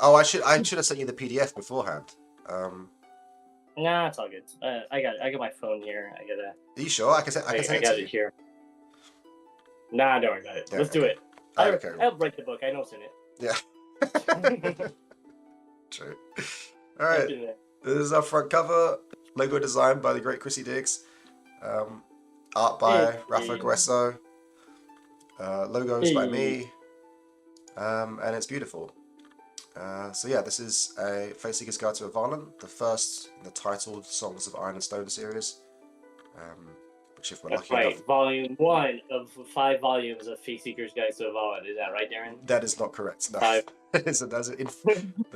Oh, I should have sent you the PDF beforehand. Nah, it's all good. I got my phone here. Are you sure? I can send I it got to you. it here. Nah, don't worry about it. Yeah, Let's do okay. it. Okay. I'll write the book. I know it's in it. Yeah. True. All right. It's in there. This is our front cover. Logo design by the great Chrissy Diggs. Art by Rafa Grueso. Logos by me. And it's beautiful. So yeah, this is a Faeseeker's Guide to Avallen, the first in the titled Songs of Iron and Stone series. Which, if we're That's lucky right. enough, Volume 1 of 5 volumes of Faeseeker's Guide to Avallen. Is that right, Darren? that is not correct. No, 5. there's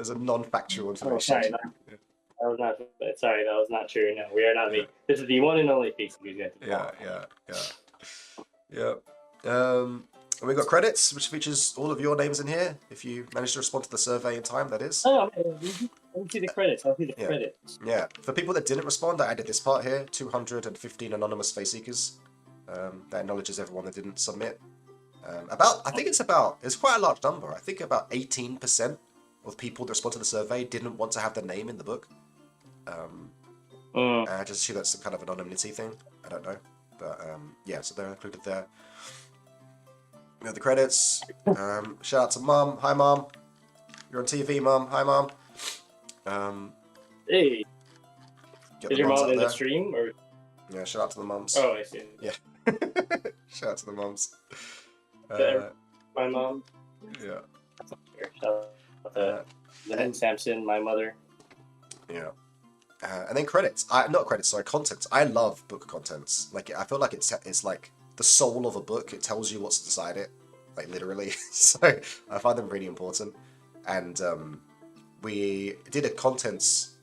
a non-factual information. Oh, sorry. That was not. Sorry, that was not true. No, we are not. Yeah. This is the one and only Faeseeker's Guide to Avallen. Yeah. And we've got credits, which features all of your names in here. If you manage to respond to the survey in time, that is. Oh, let me see the credits. I'll see the credits. Yeah. For people that didn't respond, I added this part here: 215 anonymous Faeseekers. That acknowledges everyone that didn't submit. It's quite a large number. I think about 18% of people that respond to the survey didn't want to have their name in the book. I just assume that's some kind of anonymity thing. I don't know. But yeah, so they're included there. We have the credits. Shout out to Mum. Hi, Mum. You're on TV, Mum. Hi, Mum. Hey. Get Is your mom in the stream? Or? Yeah, shout out to the mums. Oh, I see. Yeah. Shout out to the mums. My mom. Yeah. Shout out to Lynn Sampson, my mother. Yeah. And then credits. Contents. I love book contents. Like, I feel like it's like the soul of a book. It tells you what's inside it, like literally. So I find them really important. And we did a contents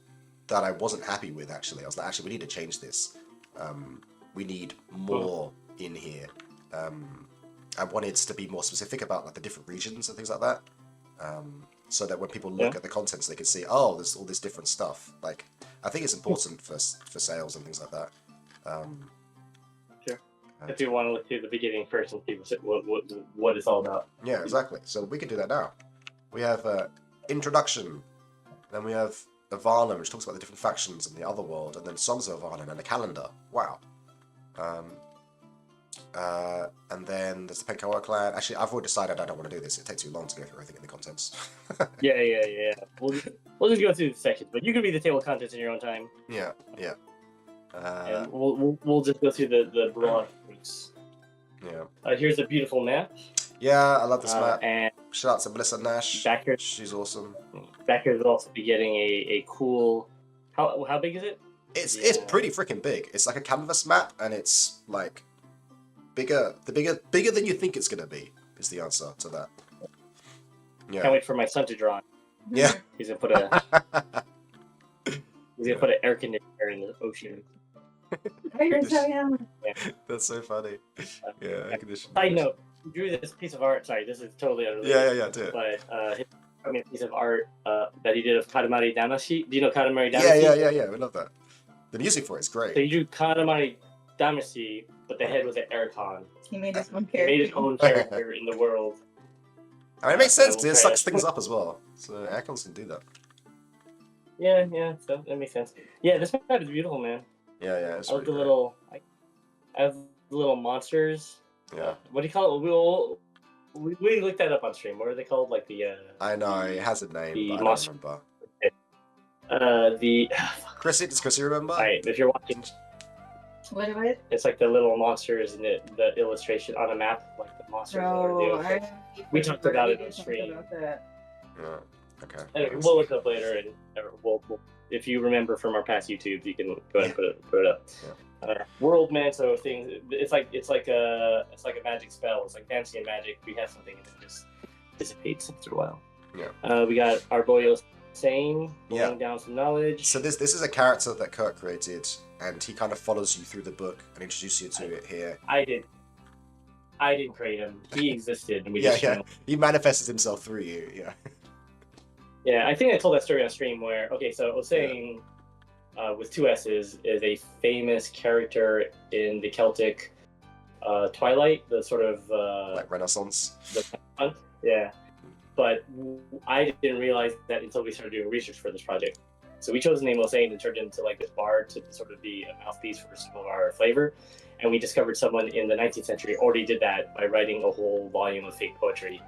that I wasn't happy with, actually. I was like, actually, we need to change this. We need more in here. I wanted to be more specific about like the different regions and things like that. So that when people look at the contents, they can see, oh, there's all this different stuff. Like, I think it's important for sales and things like that. Sure. If you want to look through the beginning first and see what it's all about. Yeah, exactly. So we can do that now. We have introduction. Then we have Avallen, which talks about the different factions in the other world, and then Songs of Avallen and a calendar. Wow. And then there's the Penkoa clan. Actually, I've already decided I don't want to do this. It takes too long to go through everything in the contents. Yeah. We'll just go through the sections, but you can read the table of contents in your own time. Yeah. And we'll just go through the broad groups. Yeah. Here's a beautiful map. Yeah, I love this map. And shout out to Melissa Nash. Backer, she's awesome. Backer will also be getting a cool. How big is it? It's pretty freaking big. It's like a canvas map, and it's like bigger than you think it's gonna be. Is the answer to that? Yeah. Can't wait for my son to draw. Yeah. He's gonna put a. He's gonna put an air conditioner in the ocean. That's so funny. Yeah, air conditioner. Side note: he drew this piece of art. Sorry, this is totally unrelated. Yeah, do it. But he showed me a piece of art that he did of Katamari Damacy. Do you know Katamari Damacy? Yeah. We love that. The music for it's great. So he drew Katamari Damacy, but the head was an Aircon. He made his own character. He made his own character in the world. I mean, it makes sense because it sucks things up as well. So aircons can do that. Yeah. So that makes sense. Yeah, this map is beautiful, man. Yeah. It's really I have the little monsters. Yeah. What do you call it? We looked that up on stream. What are they called? Like the. I know it has a name, but I don't remember. Does Chrissy remember? Alright, if you're watching. What? It's like the little monsters in the illustration on a map, like the monsters. We talked about it on stream. Yeah. Okay. Anyway, we'll look it up later, and we'll if you remember from our past YouTubes, you can go ahead and put it up. Yeah. World, man. So things. It's like a magic spell. It's like fantasy and magic. We have something that just dissipates after a while. Yeah. We got our boy Osain pulling down some knowledge. So this is a character that Kurt created, and he kind of follows you through the book and introduces you to it here. I didn't create him. He existed, and we He manifested himself through you. Yeah. Yeah, I think I told that story on stream where so Osain, with 2 S's, is a famous character in the Celtic Twilight, the sort of like Renaissance. Yeah. but I didn't realize that until we started doing research for this project. So we chose the name Osain and turned it into like this bard to sort of be a mouthpiece for some of our flavor. And we discovered someone in the 19th century already did that by writing a whole volume of fake poetry.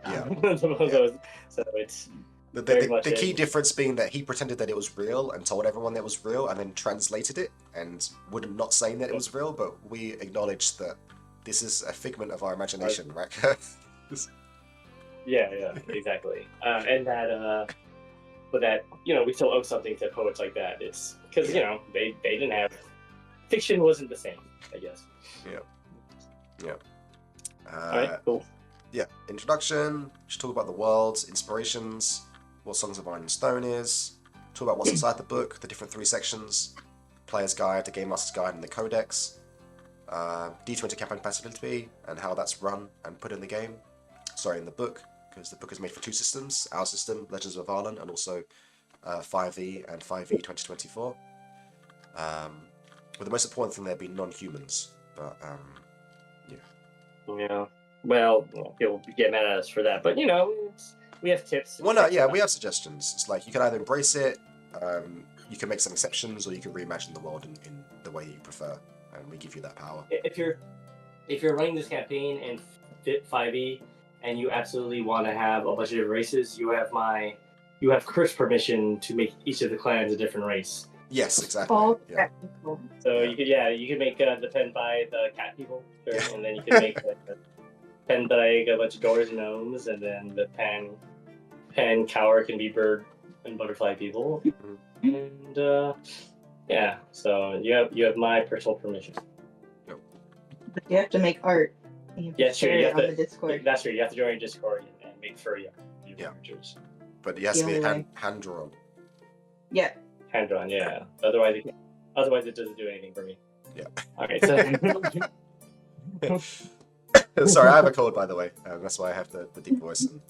Yeah. So it's the key difference being that he pretended that it was real and told everyone that it was real, and then translated it and wouldn't not saying that it was real, but we acknowledged that this is a figment of our imagination, right? Yeah, exactly. And that, but that, you know, we still owe something to poets like that. It's because, you know, they didn't have, fiction wasn't the same, I guess. Yeah. Alright, cool. Yeah, introduction, should talk about the world, inspirations, what Songs of Iron and Stone is, talk about what's inside the book, the different 3 sections, Player's Guide, the Game Master's Guide, and the Codex, D20 campaign compatibility, and how that's run and put in the game. Sorry, in the book, because the book is made for 2 systems, our system, Legends of Avallen, and also 5e and 5e 2024. With the most important thing there being non-humans, but Yeah. Well, people get mad at us for that, but you know, we have tips. Well, no, yeah, we have suggestions. It's like you can either embrace it, you can make some exceptions, or you can reimagine the world in the way you prefer, and we give you that power. If you're running this campaign in 5e and you absolutely want to have a bunch of different races, you have Chris permission to make each of the clans a different race. Yes, exactly. All Yeah. cat people. So you could make the pen by the cat people, and then you could make the pen by a bunch of doors and gnomes, and then the pen cower can be bird and butterfly people, and so you have my personal permission. But you have to make art. Yeah, sure. You have on to, the Discord. That's true. You have to join Discord and make furry art. Yeah. But it has to be hand drawn. Yeah. Hand drawn, yeah. Otherwise it doesn't do anything for me. Yeah. Okay, so Sorry, I have a cold, by the way. That's why I have the deep voice and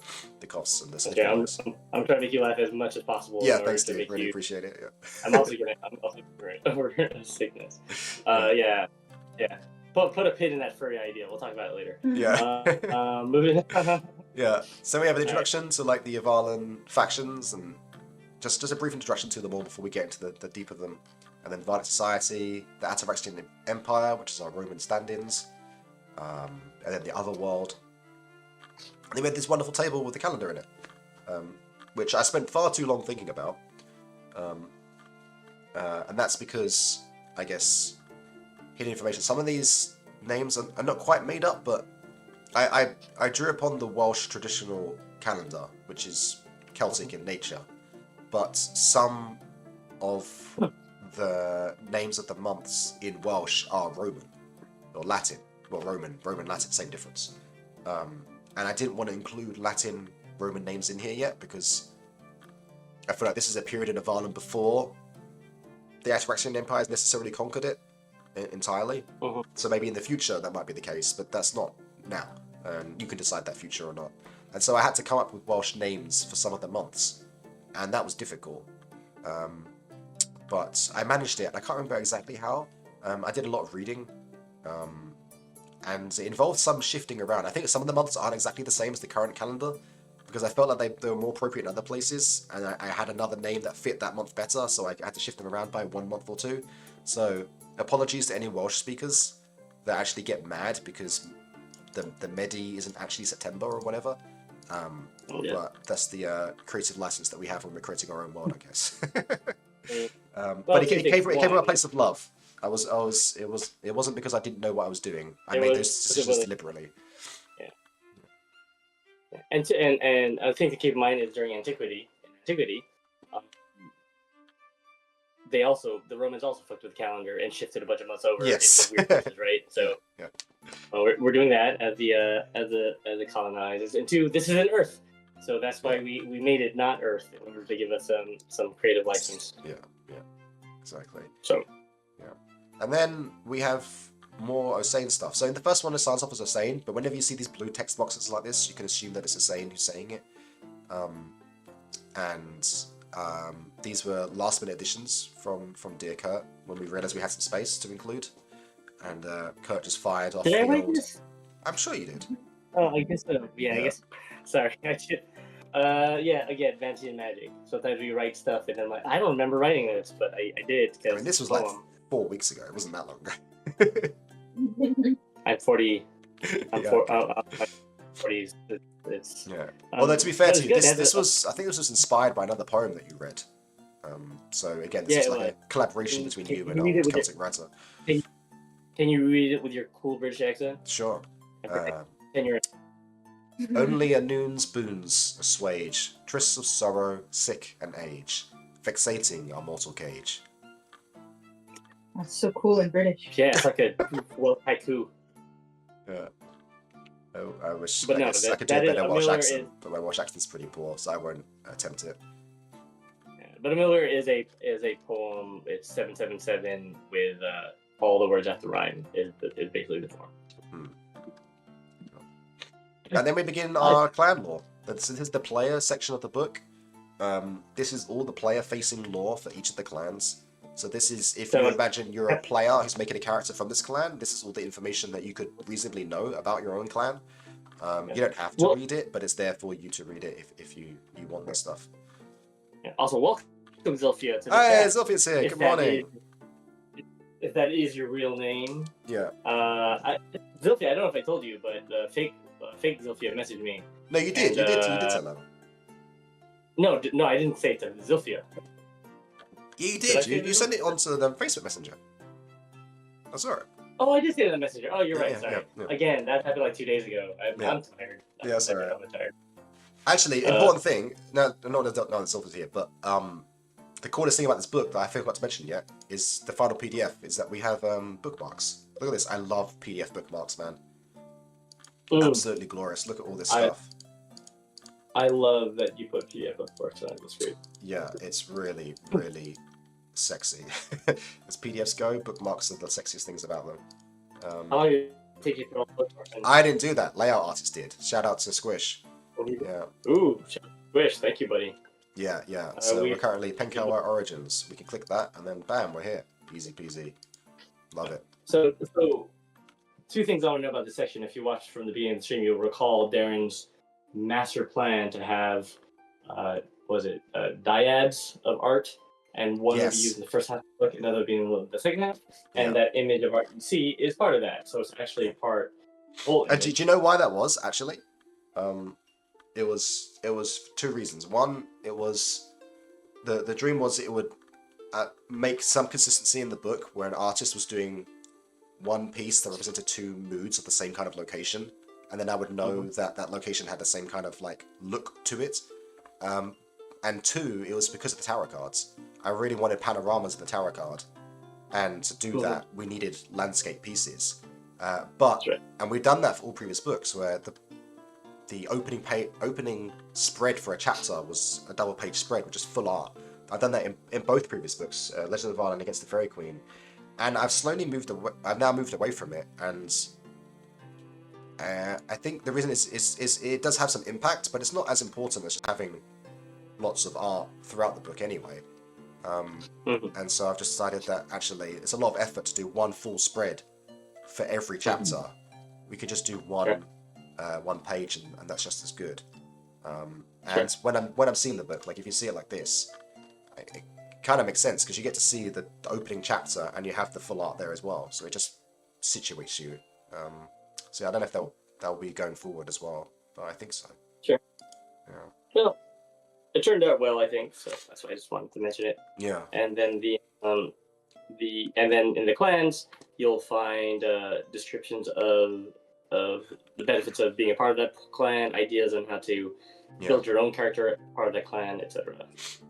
the coughs and the sniffing voice. I'm trying to make you laugh as much as possible. Yeah, thanks, dude. Really appreciate it. Yeah. I'm also getting over sickness. Yeah. Put a pin in that furry idea. We'll talk about it later. Yeah. Moving on. Yeah. So we have an introduction to like the Avallen factions, and just a brief introduction to them all before we get into the deep of them. And then Violent Society, the Ataraxian Empire, which is our Roman stand-ins, and then the other world. And they made this wonderful table with the calendar in it, which I spent far too long thinking about. And that's because, I guess, hidden information. Some of these names are not quite made up, but I drew upon the Welsh traditional calendar, which is Celtic in nature. But some of the names of the months in Welsh are Roman or Latin. Well, Roman, Latin, same difference. And I didn't want to include Latin Roman names in here yet because I feel like this is a period in Avallen before the Ataraxian Empire has necessarily conquered it entirely. So maybe in the future that might be the case, but that's not now. And you can decide that future or not. And so I had to come up with Welsh names for some of the months, and that was difficult. But I managed it, and I can't remember exactly how. I did a lot of reading, and it involved some shifting around. I think some of the months aren't exactly the same as the current calendar, because I felt like they were more appropriate in other places, and I had another name that fit that month better, so I had to shift them around by 1 month or 2. So apologies to any Welsh speakers that actually get mad because the Medi isn't actually September or whatever. But that's the creative license that we have when we're creating our own world, I guess. But it came from a place of love. It wasn't because I didn't know what I was doing. I made those decisions deliberately. Yeah. And a thing to keep in mind is during antiquity, the Romans also fucked with the calendar and shifted a bunch of months over into weird places, right? So we're doing that as the colonizers. And 2, this is an Earth, so that's why we made it not Earth in order to give us some creative license. Yeah, exactly. So and then we have more Osain stuff. So in the first one, it starts off as Osain, but whenever you see these blue text boxes like this, you can assume that it's Osain who's saying it. These were last-minute additions from Dear Kurt when we realised we had some space to include, and Kurt just fired off. Did I write this? I'm sure you did. Oh, I guess so. Yeah, I Yeah. guess. Sorry, I should. Yeah, again, Vanity and Magic. Sometimes we write stuff, and I'm like, I don't remember writing this, but I did because I mean, this was like 4 weeks ago. It wasn't that long ago. I'm 40. I'm Yeah, 40. okay. I'm 40s. It's Yeah. Although to be fair but to it's you, good. this was I think this was inspired by another poem that you read. So again, this Yeah, is it like was. a collaboration between Can you you and read it old with your- Celtic writer. Can you read it with your cool British accent? Sure. Can you? Only a noon's boons assuage trysts of sorrow, sick and age, vexating our mortal cage. That's so cool and British. Yeah, it's like a well haiku. Yeah. Oh, I wish But I no, guess I that- could do a that is- better a Welsh Miller accent, but my Welsh accent's pretty poor, so I won't attempt it. Yeah, but a Miller is a poem. It's 777 with all the words after rhyme is basically the form. And then we begin our clan lore. This is the player section of the book. This is all the player-facing lore for each of the clans. So this is, if you imagine you're a player who's making a character from this clan, this is all the information that you could reasonably know about your own clan. You don't have to read it, but it's there for you to read it if you want this stuff. Yeah. Also, welcome Zilphia to the Hey, chat. Zilphia's here. If Good that morning. If that is your real name, Yeah. Zilphia, I don't know if I told you, but fake Zilphia messaged me. No, you did. And, You did tell them. No, I didn't say it to Zilphia. Yeah, you Did I did. say You that? sent it onto the Facebook Messenger. I saw it. Oh, I did say it in the messenger. Oh, you're right. Yeah, Sorry. yeah. Again, that happened like 2 days ago. I'm tired. Yeah, sorry. I'm tired. Actually, important thing. No, the Silver's here, but the coolest thing about this book that I forgot to mention yet is the final PDF. Is that we have bookmarks. Look at this. I love PDF bookmarks, man. Absolutely glorious. Look at all this stuff. I love that you put PDF bookmarks on the screen. Yeah, it's really, really sexy. As PDFs go, bookmarks are the sexiest things about them. How long did it take you to put all the bookmarks in? I didn't do that. Layout artist did. Shout out to Squish. Yeah. Ooh, Wish, thank you, buddy. Yeah. So we're currently Penkawa Origins. We can click that, and then bam, we're here. Easy peasy. Love it. So two things I want to know about this section. If you watched from the beginning of the stream, you'll recall Darren's master plan to have, dyads of art, and one would be used in the first half of the book, another being in the second half, and that image of art you see is part of that. So it's actually a part. Do you know why that was actually? It was 2 reasons. One, it was the dream was it would make some consistency in the book where an artist was doing one piece that represented 2 moods of the same kind of location, and then I would know that that location had the same kind of like look to it. And 2, it was because of the tarot cards. I really wanted panoramas of the tarot card, and to do that, we needed landscape pieces. And we've done that for all previous books, where the opening spread for a chapter was a double-page spread, which is full art. I've done that in both previous books, Legend of Avallen Against the Faerie Queen, and I've slowly moved away. I've now moved away from it, and I think the reason is it does have some impact, but it's not as important as just having lots of art throughout the book anyway. And so I've just decided that actually it's a lot of effort to do one full spread for every chapter. We could just do one page, and that's just as good. And when I'm seeing the book, like if you see it like this, it kind of makes sense because you get to see the opening chapter and you have the full art there as well. So it just situates you. So yeah, I don't know if that'll be going forward as well, but I think so. Sure. Yeah. Well, it turned out well, I think. So that's why I just wanted to mention it. Yeah. And then and then in the clans, you'll find descriptions of the benefits of being a part of that clan, ideas on how to build your own character part of that clan, etc.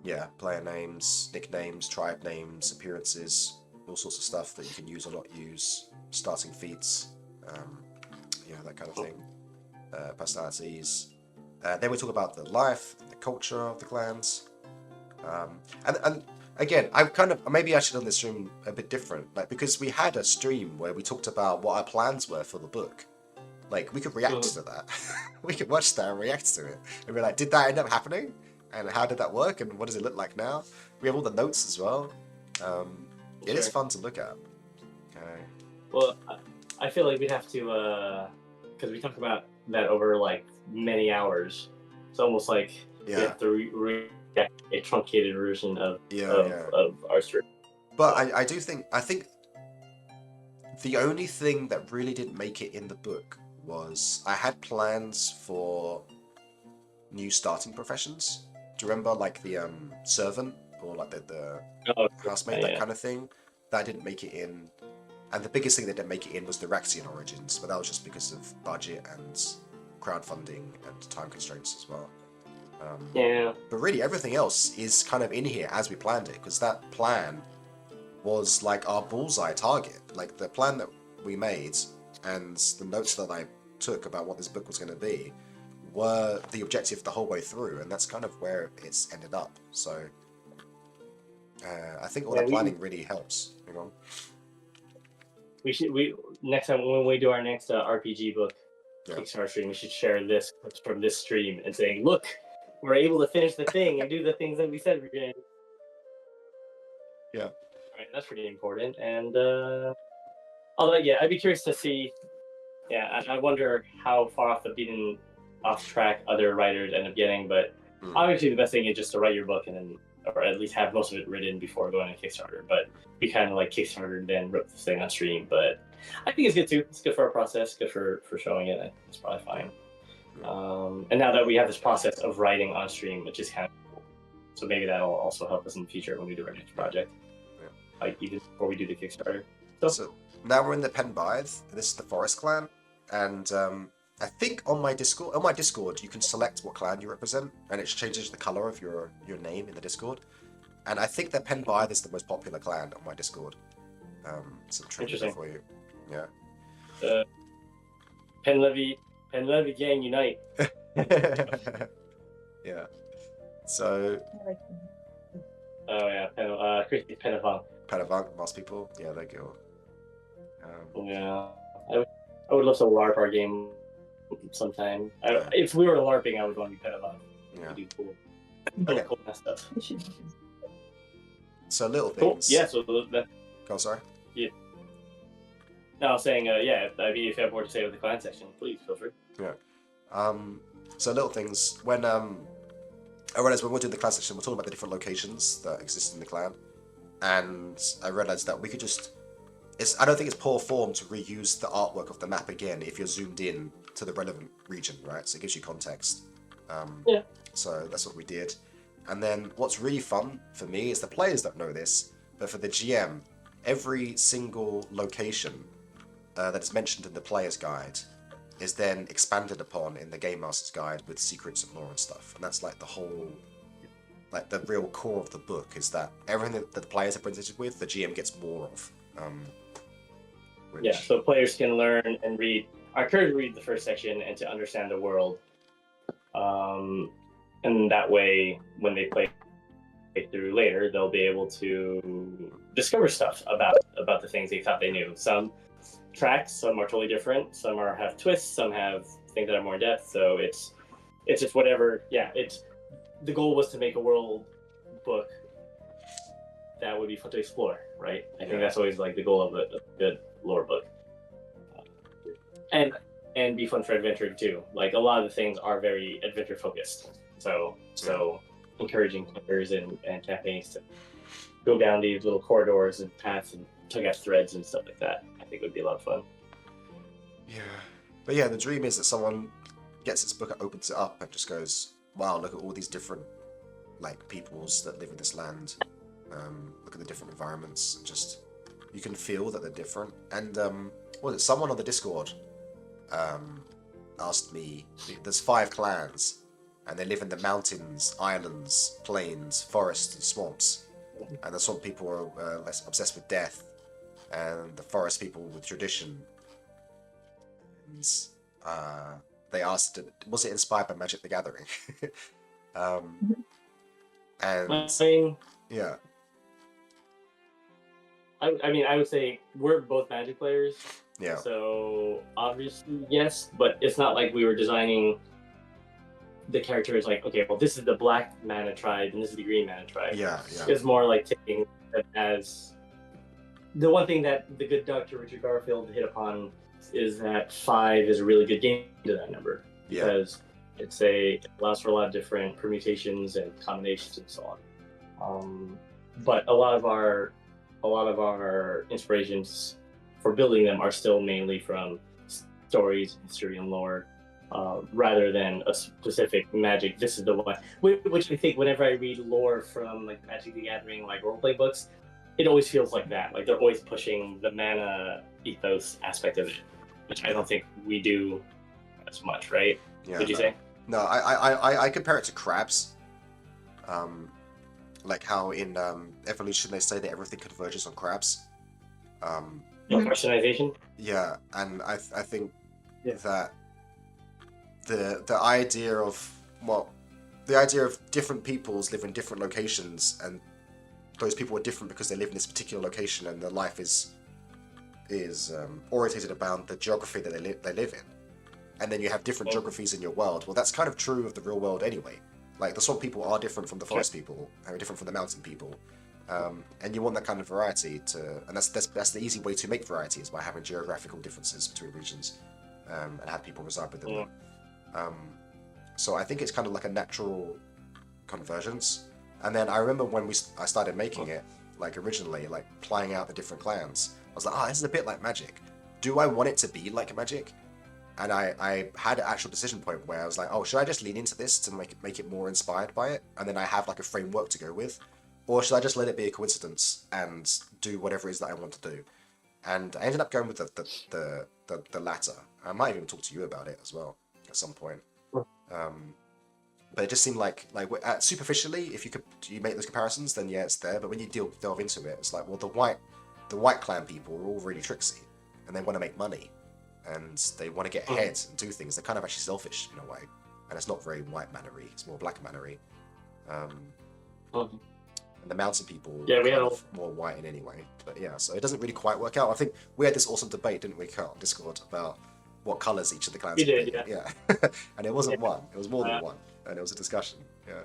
Yeah, player names, nicknames, tribe names, appearances, all sorts of stuff that you can use or not use, starting feats, that kind of thing, personalities. Then we talk about the life, the culture of the clans, and again, maybe I should have done this stream a bit different, like because we had a stream where we talked about what our plans were for the book. Like, we could react to that. We could watch that and react to it. And be like, did that end up happening? And how did that work? And what does it look like now? We have all the notes as well. It is fun to look at. Okay. Well, I feel like we'd have to, because we talk about that over like many hours. It's almost like we Yeah. have to react a truncated version of our stream. But I think the only thing that really didn't make it in the book was I had plans for new starting professions. Do you remember like the servant or like the housemate, that kind of thing? That didn't make it in. And the biggest thing that didn't make it in was the Raxian origins, but that was just because of budget and crowdfunding and time constraints as well. But really everything else is kind of in here as we planned it, because that plan was like our bullseye target. Like the plan that we made and the notes that I took about what this book was going to be were the objective the whole way through, and that's kind of where it's ended up. So I think all that planning really helps. Hang on. We next time when we do our next RPG book Kickstarter stream, we should share this from this stream and saying, look, we're able to finish the thing and do the things that we said we're going to. Yeah. All right, that's pretty important. And although I'd be curious to see. Yeah, I wonder how far off track other writers end up getting, but obviously the best thing is just to write your book and then, or at least have most of it written before going to Kickstarter. But we kind of like Kickstarter then wrote this thing on stream. But I think it's good too. It's good for our process. Good for showing it. It's probably fine. And now that we have this process of writing on stream, which is kind of cool, so maybe that'll also help us in the future when we do our next project, like even before we do the Kickstarter. So now we're in the Penbythe. This is the Forest Clan, and I think on my Discord, you can select what clan you represent, and it changes the color of your name in the Discord. And I think that Penbythe is the most popular clan on my Discord. Some trivia for you. Yeah. Penlevy gang unite. Yeah. So. Oh yeah, Christy Penavant. Penavant, most people. Yeah, they go. Yeah, I would love to LARP our game sometime. If we were LARPing, I would want to be Penavant. Yeah. Do cool. Okay. Cool stuff. So little Cool. things. Yeah. So that. Go, sorry. Yeah. No, I was saying, I mean, if you have more to say with the clan section, please feel free. Yeah. So little things. When I realized when we're doing the clan section, we're talking about the different locations that exist in the clan, and I realized that we could just. I don't think it's poor form to reuse the artwork of the map again if you're zoomed in to the relevant region, right? So it gives you context. Yeah. So that's what we did. And then what's really fun for me is the players don't know this, but for the GM, every single location that is mentioned in the player's guide is then expanded upon in the Game Master's guide with secrets and lore and stuff. And that's like the whole, like the real core of the book is that everything that the players are presented with, the GM gets more of. Yeah, so players can learn and read. I encourage read the first section and to understand the world. And that way, when they play through later, they'll be able to discover stuff about the things they thought they knew. Some tracks, some are totally different. Some have twists. Some have things that are more in depth. So it's just whatever. Yeah, the goal was to make a world book that would be fun to explore, right? I think that's always like the goal of a good lore book, and be fun for adventure too. Like a lot of the things are very adventure focused, so encouraging players and campaigns to go down these little corridors and paths and tug out threads and stuff like that. I think would be a lot of fun. Yeah, but yeah, the dream is that someone gets this book, opens it up, and just goes, "Wow, look at all these different like peoples that live in this land." Look at the different environments, and just you can feel that they're different. And what was it? Someone on the Discord asked me. There's 5 clans, and they live in the mountains, islands, plains, forests, and swamps. And the swamp people are less obsessed with death, and the forest people with tradition. And they asked, was it inspired by Magic the Gathering? And yeah. I mean, I would say we're both Magic players. Yeah. So obviously, yes, but it's not like we were designing the characters like, okay, well, this is the black mana tribe and this is the green mana tribe. Yeah. It's more like taking it as the one thing that the good Dr. Richard Garfield hit upon is that 5 is a really good game to that number because it allows for a lot of different permutations and combinations and so on. But a lot of our inspirations for building them are still mainly from stories, history, and lore, rather than a specific magic. This is the one, which I think whenever I read lore from like Magic the Gathering, like role-play books, it always feels like that. Like they're always pushing the mana ethos aspect of it, which I don't think we do as much, right? Yeah, Would you say? No, I compare it to crabs. Like how in evolution they say that everything converges on crabs. Personalization. Yeah, and I think that the idea of different peoples live in different locations, and those people are different because they live in this particular location, and their life is orientated around the geography that they live in. And then you have different geographies in your world. Well, that's kind of true of the real world anyway. Like, the swamp people are different from the forest people, and are different from the mountain people. And you want that kind of variety and that's the easy way to make variety, is by having geographical differences between regions, and have people reside within them. So I think it's kind of like a natural convergence. And then I remember when I started making it, like originally, like playing out the different clans, I was like, this is a bit like Magic. Do I want it to be like Magic? And I had an actual decision point where I was like, should I just lean into this to make it more inspired by it? And then I have like a framework to go with? Or should I just let it be a coincidence and do whatever it is that I want to do? And I ended up going with the latter. I might even talk to you about it as well at some point. But it just seemed like superficially, if you make those comparisons, then yeah, it's there. But when you delve into it, it's like, well, the white clan people are all really tricksy, and they want to make money, and they want to get ahead and do things. They're kind of actually selfish in a way, and it's not very white mannery. It's more black mannery. And the mountain people are more white in any way. But yeah, so it doesn't really quite work out. I think we had this awesome debate, didn't we, Carl, on Discord, about what colours each of the clans we did, yeah. And it wasn't one. It was more than one. And it was a discussion. Yeah.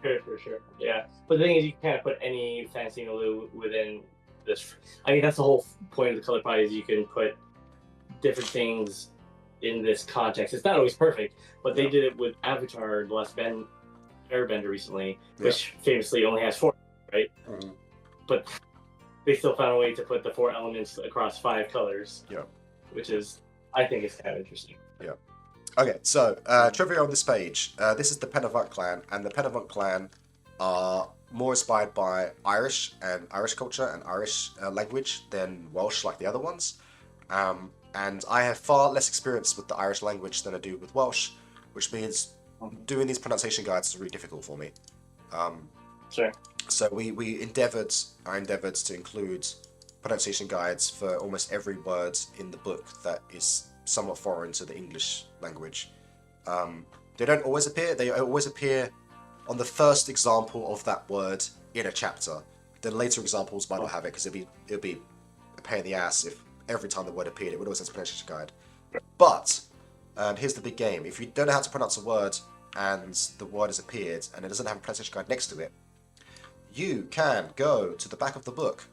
Sure. Yeah. But the thing is, you can't put any fancy Nulu within this. I mean, that's the whole point of the color pie, is you can put different things in this context. It's not always perfect, but they did it with Avatar, The Last Airbender recently, which famously only has 4, right? But they still found a way to put the 4 elements across 5 colors. Yeah. Which is, I think, is kind of interesting. Yeah. Okay, so trivia on this page. This is the Penavant clan, and the Penavant clan are more inspired by Irish culture and Irish language than Welsh, like the other ones. And I have far less experience with the Irish language than I do with Welsh, which means doing these pronunciation guides is really difficult for me. Sure. So I endeavoured to include pronunciation guides for almost every word in the book that is somewhat foreign to the English language. They don't always appear. They always appear on the first example of that word in a chapter. Then later examples might not have it, because it'd be a pain in the ass if every time the word appeared it would always have a pronunciation guide. But here's the big game: if you don't know how to pronounce a word and the word has appeared and it doesn't have a pronunciation guide next to it, you can go to the back of the book.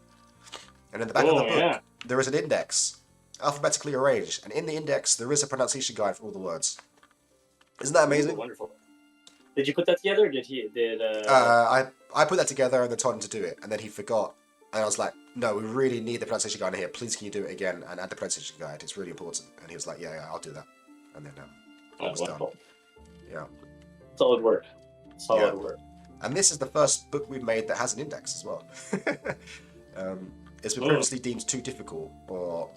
And in the back of the book, there is an index, alphabetically arranged, and in the index, there is a pronunciation guide for all the words. Isn't that amazing? Wonderful. Did you put that together, or did he? I put that together and then told him to do it, and then he forgot. And I was like, no, we really need the pronunciation guide in here. Please, can you do it again and add the pronunciation guide? It's really important. And he was like, yeah, I'll do that. And then it was done. Yeah. Solid work. Solid work. And this is the first book we've made that has an index as well. It's been previously deemed too difficult or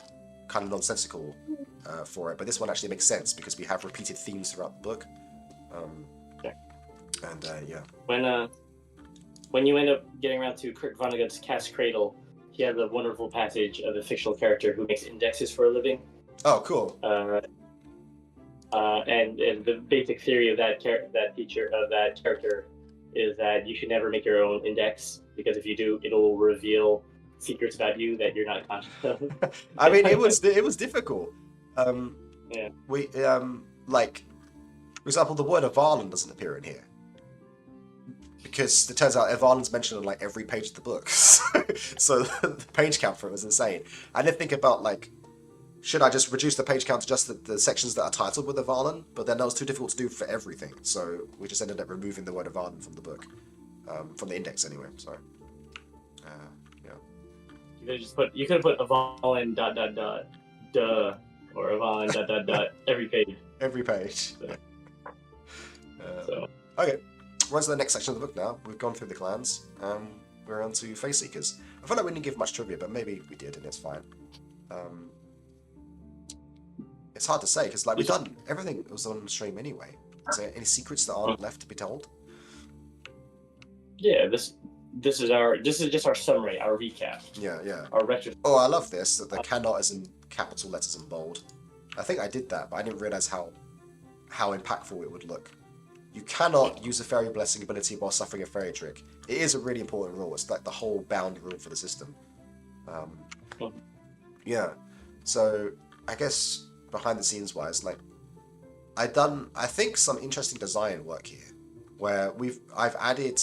kind of nonsensical for it, but this one actually makes sense because we have repeated themes throughout the book. And when you end up getting around to Kurt Vonnegut's Cat's Cradle, he has a wonderful passage of a fictional character who makes indexes for a living. Oh, cool. And the basic theory of that character is that you should never make your own index, because if you do, it'll reveal secrets about you that you're not conscious of. I mean, it was difficult. We like, for example, the word Avallen doesn't appear in here because it turns out Avallen's mentioned on like every page of the book. So the page count for it was insane. I didn't think about like should I just reduce the page count to just the sections that are titled with Avallen? But then that was too difficult to do for everything, so we just ended up removing the word Avallen from the book, from the index anyway. So, yeah. You could have put Avallen ... duh, or Avallen ... every page. Every page. So. Okay, we're on to the next section of the book now. We've gone through the clans. We're on to Faeseekers. I feel like we didn't give much trivia, but maybe we did, and it's fine. It's hard to say because like we've done everything that was on the stream anyway. Is there any secrets that aren't left to be told? Yeah, this is just our summary, our recap. Yeah. Our retro. Oh, I love this. That the cannot is in capital letters and bold. I think I did that, but I didn't realize how impactful it would look. You cannot use a fairy blessing ability while suffering a fairy trick. It is a really important rule. It's like the whole bound rule for the system. Yeah. So I guess behind the scenes wise, like I think some interesting design work here, where I've added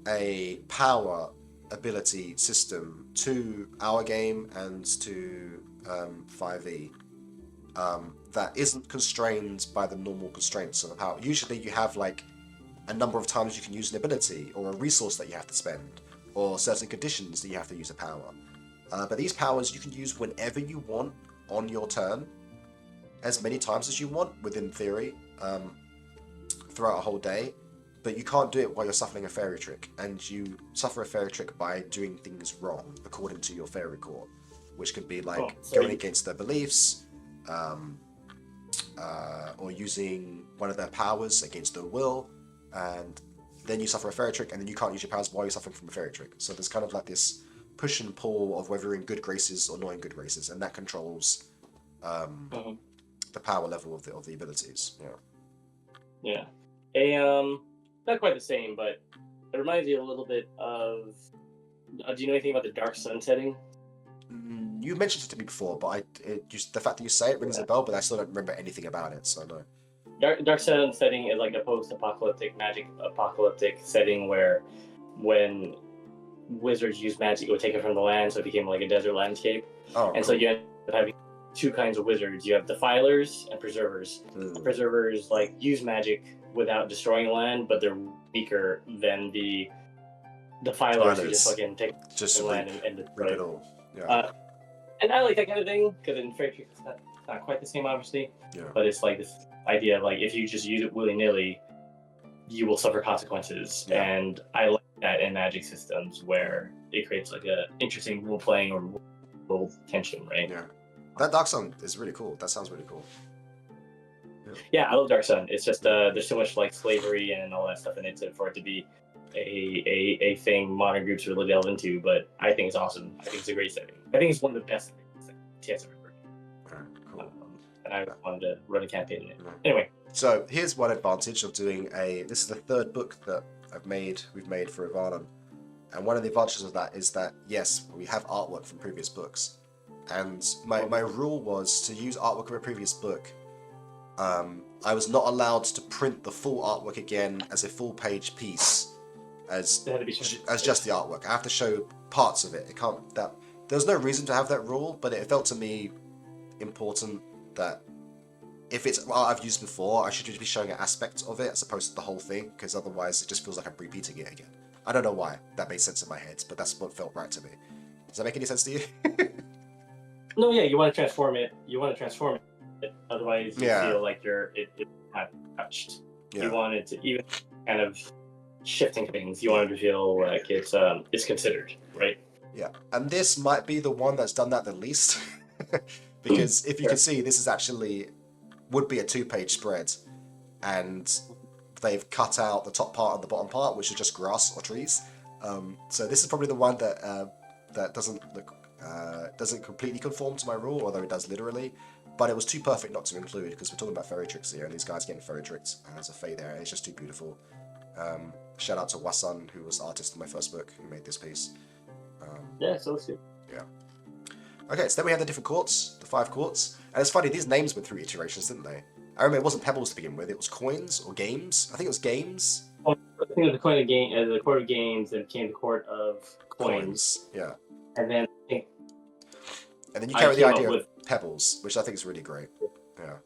a power ability system to our game and to 5e that isn't constrained by the normal constraints of the power. Usually you have like a number of times you can use an ability or a resource that you have to spend or certain conditions that you have to use a power. But these powers you can use whenever you want on your turn, as many times as you want within theory, throughout a whole day. But you can't do it while you're suffering a fairy trick, and you suffer a fairy trick by doing things wrong according to your fairy core, which could be like going against their beliefs, or using one of their powers against their will, and then you suffer a fairy trick, and then you can't use your powers while you're suffering from a fairy trick. So there's kind of like this push and pull of whether you're in good graces or not in good graces, and that controls the power level of the abilities. Yeah. Not quite the same, but it reminds me a little bit of. Do you know anything about the Dark Sun setting? You mentioned it to me before, but the fact that you say it rings a bell, but I still don't remember anything about it, so no. Dark Sun setting is like a post-apocalyptic magic apocalyptic setting where when wizards use magic, it would take it from the land, so it became like a desert landscape. Oh, and so you end up having two kinds of wizards. You have defilers and preservers. The preservers like use magic without destroying the land, but they're weaker than the defilers who just fucking take the land and destroy it all. Yeah. And I like that kind of thing because in Faerie it's not quite the same, obviously. Yeah. But it's like this idea of like if you just use it willy nilly, you will suffer consequences. Yeah. And I like that in magic systems where it creates like a interesting role playing or role tension, right? Yeah. That Dark Sun is really cool. That sounds really cool. Yeah, I love Dark Sun. It's just there's so much like slavery and all that stuff in it for it to be a thing modern groups really delve into. But I think it's awesome. I think it's a great setting. I think it's one of the best things that TS ever heard. Cool. And I wanted to run a campaign in it. Anyway. So here's one advantage of doing this is the third book that we've made for Avallen. And one of the advantages of that is that yes, we have artwork from previous books. And my rule was to use artwork from a previous book. I was not allowed to print the full artwork again as a full page piece as just the artwork. I have to show parts of it. It can't there's no reason to have that rule, but it felt to me important that if it's art I've used before, I should just be showing an aspect of it as opposed to the whole thing, because otherwise it just feels like I'm repeating it again. I don't know why that made sense in my head, but that's what felt right to me. Does that make any sense to you? No, yeah, you want to transform it. Otherwise, you feel like it's not touched. Yeah. You want it to even kind of shifting things. You want it to feel like it's considered, right? Yeah, and this might be the one that's done that the least, because if you can see, this is actually would be a 2-page spread, and they've cut out the top part and the bottom part, which are just grass or trees. So this is probably the one that doesn't completely conform to my rule, although it does literally. But it was too perfect not to include, because we're talking about fairy tricks here, and these guys getting fairy tricked as a fae there, and it's just too beautiful. Shout out to Osain, who was the artist in my first book, who made this piece. Yeah, so let's see. Yeah. Okay, so then we have the different courts, the 5 courts. And it's funny, these names went through iterations, didn't they? I remember it wasn't pebbles to begin with, it was coins or games. I think it was games. I think it was the court of games, and became the court of coins. Yeah. And then you carry the idea of pebbles, which I think is really great. Yeah.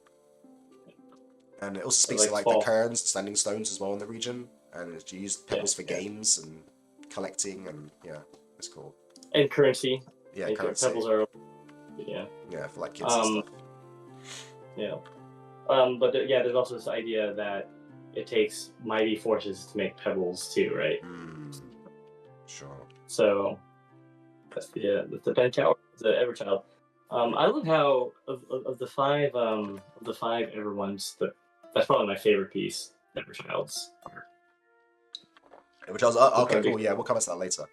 And it also I speaks to like like the fall. cairns, standing stones as well in the region, and you use pebbles for Yeah. games and collecting, and yeah, it's cool. And currency. Yeah, And currency. pebbles are. Yeah. Yeah, for like kids and stuff. Yeah. But there's also this idea that it takes mighty forces to make pebbles too, right? Sure. So that's the pen tower, the Everchild. I love how of the five ever ones, that's probably my favorite piece, Everchild's. Which I was okay, cool. Yeah, we'll come to that later.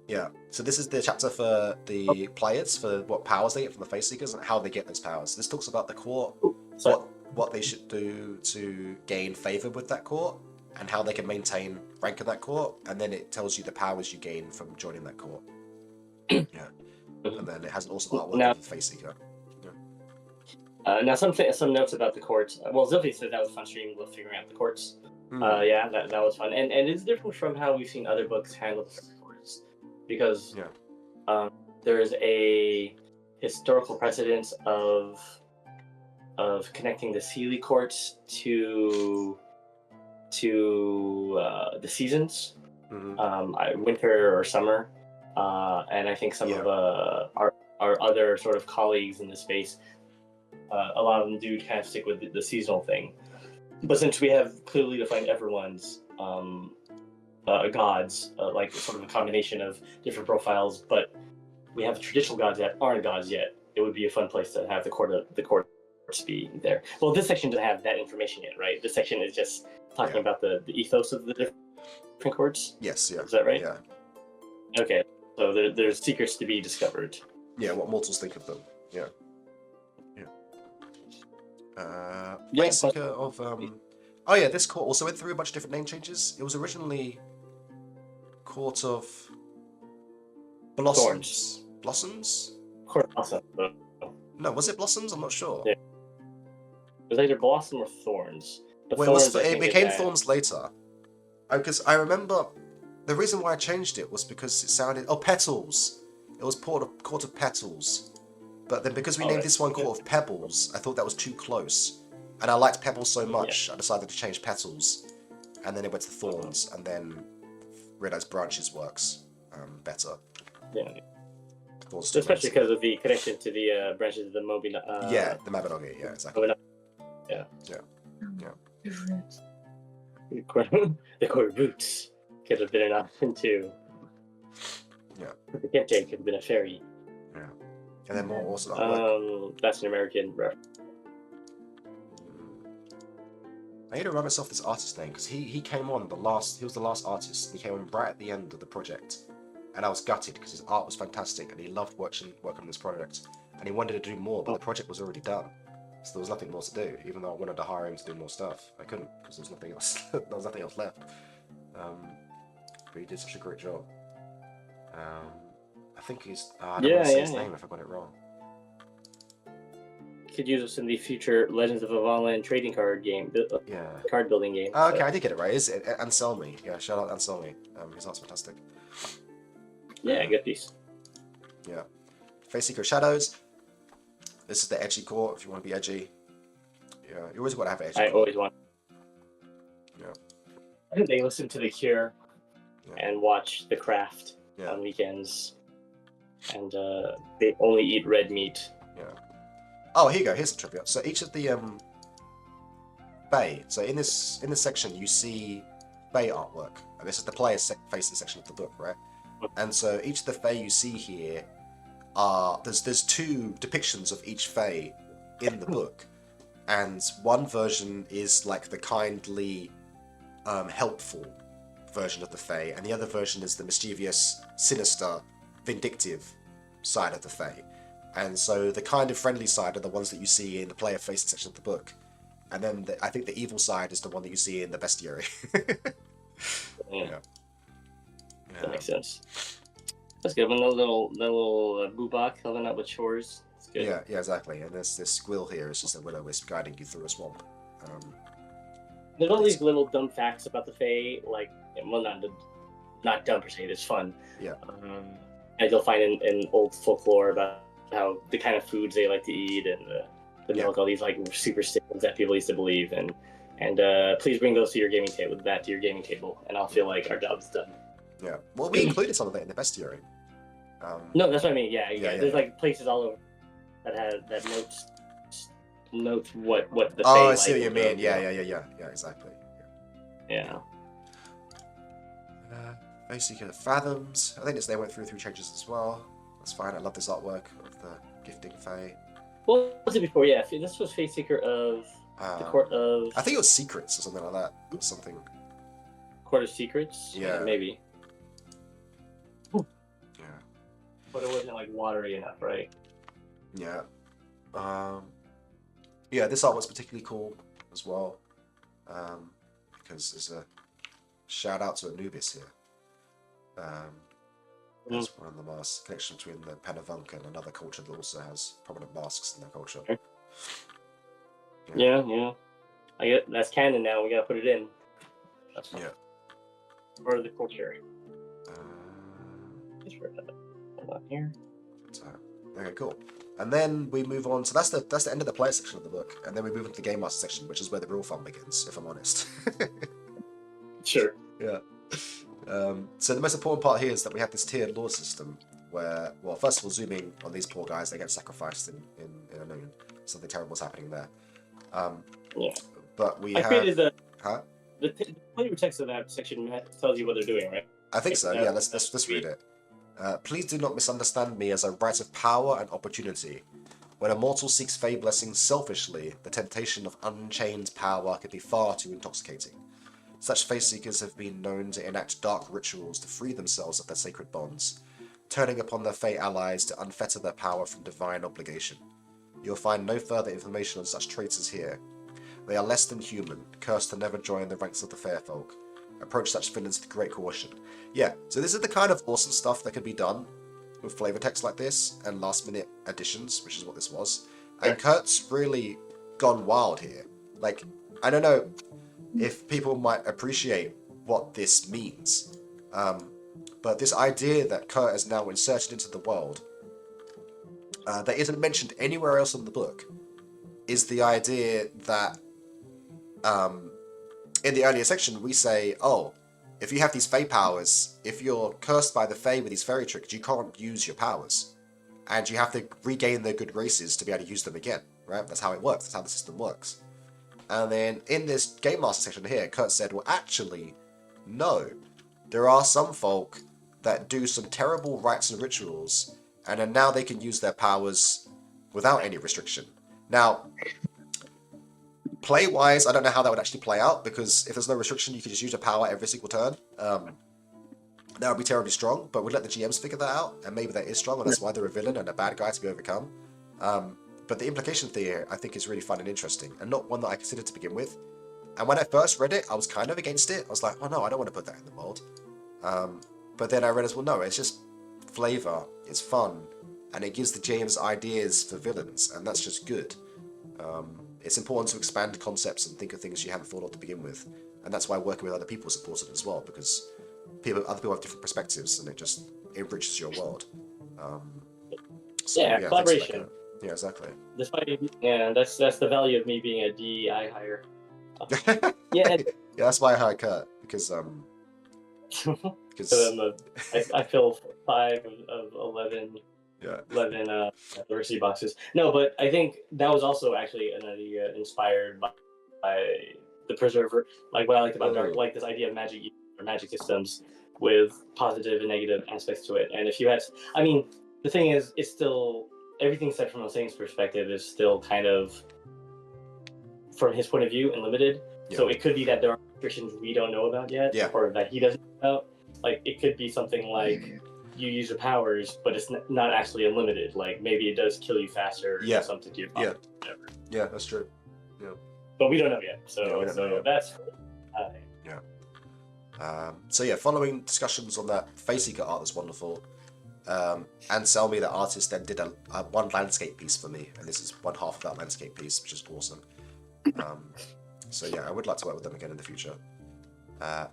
Yeah. So this is the chapter for the players, for what powers they get from the Faeseekers and how they get those powers. This talks about the court, what they should do to gain favor with that court, and how they can maintain rank in that court, and then it tells you the powers you gain from joining that court. Yeah. And then it has an awesome artwork of the Faeseeker. Now some notes about the courts. Well, Zilfi said that was fun stream with figuring out the courts. Yeah, that was fun, and it's different from how we've seen other books handle the courts, because there is a historical precedence of connecting the Sealy courts to the seasons, winter or summer, and I think some of our other sort of colleagues in the space, a lot of them do kind of stick with the seasonal thing. But since we have clearly defined everyone's gods, like sort of a combination of different profiles, but we have traditional gods that aren't gods yet, it would be a fun place to have the courts be there. Well, this section doesn't have that information yet, right? This section is just talking about the ethos of the different courts. Yes, yeah. Is that right? Yeah. Okay. So there's secrets to be discovered. Yeah, what mortals think of them. Yeah. Yeah. Faeseeker of oh yeah, this court also went through a bunch of different name changes. It was originally Court of Blossoms. Thorns. Blossoms? Court of Blossom. No, was it Blossoms? I'm not sure. Yeah. It was either Blossom or Thorns. But Well, Thorns, it became Thorns later. Because I remember the reason why I changed it was because it sounded Petals. It was Court of Petals. But then because we named this one Court of Pebbles, I thought that was too close. And I liked Pebbles so much, I decided to change Petals. And then it went to Thorns, and then realized Branches works better. Yeah. Thorns especially because of the connection to the branches of the Mobi. Yeah, the Mabinogi, yeah, exactly. Yeah. The core roots could have been an option too. Yeah. The kitten could have been a fairy. Yeah. And then more also that's an American reference. I need to remind myself this artist's name because he came on he was the last artist. He came on right at the end of the project, and I was gutted because his art was fantastic and he loved working on this project, and he wanted to do more, but the project was already done, so there was nothing more to do. Even though I wanted to hire him to do more stuff, I couldn't because there was nothing else. There was nothing else left. But he did such a great job. I think he's. I don't want to say his name if I got it wrong. Could use us in the future Legends of Avallen trading card game, card building game. Oh, okay, I did get it right. Is it Anselmi? Yeah, shout out Anselmi. His art's fantastic. Yeah, good piece. Yeah. Faeseeker Shadows. This is the edgy court if you want to be edgy. Yeah, you always want to have an edgy court. Always want. Yeah. I think they listen to The Cure and watch The Craft on weekends, and they only eat red meat. Yeah. Oh, here you go. Here's the trivia. So each of the Fae. So in this section, you see Fae artwork, and this is the player facing section of the book, right? And so each of the Fae you see here are there's two depictions of each Fae in the book, and one version is like the kindly, helpful version of the Fae, and the other version is the mischievous, sinister, vindictive side of the Fae. And so the kind of friendly side are the ones that you see in the player facing section of the book. And then I think the evil side is the one that you see in the Bestiary. That makes sense. That's good. When the little Bubak helping out with chores. It's good. Yeah, exactly. And this squill here is just a will-o-wisp guiding you through a swamp. There's all these little dumb facts about the Fae, like, well, not dumb per se, it's fun. Yeah. And you'll find in old folklore about how the kind of foods they like to eat and the milk, all these like superstitions that people used to believe, and please bring those to your gaming table, and I'll feel like our job's done. Yeah. Well, we included some of that in the bestiary. No, that's what I mean. Yeah. There's like places all over that notes what the. Oh, I see what you mean. Yeah, exactly. Yeah. Faeseeker Fathoms. I think they went through changes as well. That's fine. I love this artwork of the gifting Fae. What was it before? Yeah, this was Faeseeker of the Court of. I think it was Secrets or something like that. Or something. Court of Secrets. Yeah. Maybe. Yeah. But it wasn't like watery enough, right? Yeah. Yeah, this artwork's particularly cool as well. Because there's a shout out to Anubis here. That's one of the masks. Connection between the Penavunk and another culture that also has prominent masks in their culture. Yeah. I get that's canon now. We gotta put it in. That's fine. Or the culture. Just for that. Hold on here. Okay, cool. And then we move on. So that's the end of the player section of the book, and then we move into the game master section, which is where the real fun begins, if I'm honest. Sure. Yeah. So the most important part here is that we have this tiered lore system where, well, first of all, zooming on these poor guys, they get sacrificed in a noon. Something terrible is happening there. Yeah. But we created the the text of that section tells you what they're doing, right? I think so. Yeah. Let's read it. Please do not misunderstand me as a right of power and opportunity. When a mortal seeks Fae blessings selfishly, the temptation of unchained power can be far too intoxicating. Such Faeseekers have been known to enact dark rituals to free themselves of their sacred bonds, turning upon their Fae allies to unfetter their power from divine obligation. You'll find no further information on such traitors here. They are less than human, cursed to never join the ranks of the fair folk. Approach such villains with great caution. Yeah, so this is the kind of awesome stuff that can be done with flavor text like this and last minute additions, which is what this was. And Kurt's really gone wild here. Like, I don't know if people might appreciate what this means, but this idea that Kurt has now inserted into the world that isn't mentioned anywhere else in the book is the idea that in the earlier section we say, oh, if you have these Fae powers, if you're cursed by the Fae with these fairy tricks, you can't use your powers. And you have to regain their good graces to be able to use them again, right? That's how it works, that's how the system works. And then in this Game Master section here, Kurt said, well, actually, no. There are some folk that do some terrible rites and rituals, and then now they can use their powers without any restriction. Now, play-wise, I don't know how that would actually play out, because if there's no restriction, you could just use your power every single turn. That would be terribly strong, but we'd let the GMs figure that out, and maybe that is strong, and that's why they're a villain and a bad guy to be overcome. But the implication theory, I think, is really fun and interesting, and not one that I considered to begin with. And when I first read it, I was kind of against it. I was like, oh no, I don't want to put that in the world. But then I realized, well, no, it's just flavor, it's fun, and it gives the GMs ideas for villains, and that's just good. It's important to expand concepts and think of things you haven't thought of to begin with, and that's why working with other people is important as well, because other people have different perspectives, and it just enriches your world. Collaboration. Yeah, exactly. That's the value of me being a DEI hire. Yeah, that's why I hired Kurt, because I fill 5 of 11. Yeah. 11 diversity boxes. No, but I think that was also actually an idea inspired by the Preserver. Like what I liked about Dark, like this idea of magic or magic systems with positive and negative aspects to it. And if you had, I mean, the thing is, it's still everything said from Osain's perspective is still kind of from his point of view and limited. Yeah. So it could be that there are restrictions we don't know about yet, or that he doesn't know about. Like it could be something like you use your powers, but it's not actually unlimited. Like maybe it does kill you faster or something to your body. Whatever. Yeah, that's true. Yeah. But we don't know yet. So that's so yeah, following discussions on that Faeseeker art was wonderful. Anselmi, the artist, then did a one landscape piece for me, and this is one half of that landscape piece, which is awesome. So yeah, I would like to work with them again in the future.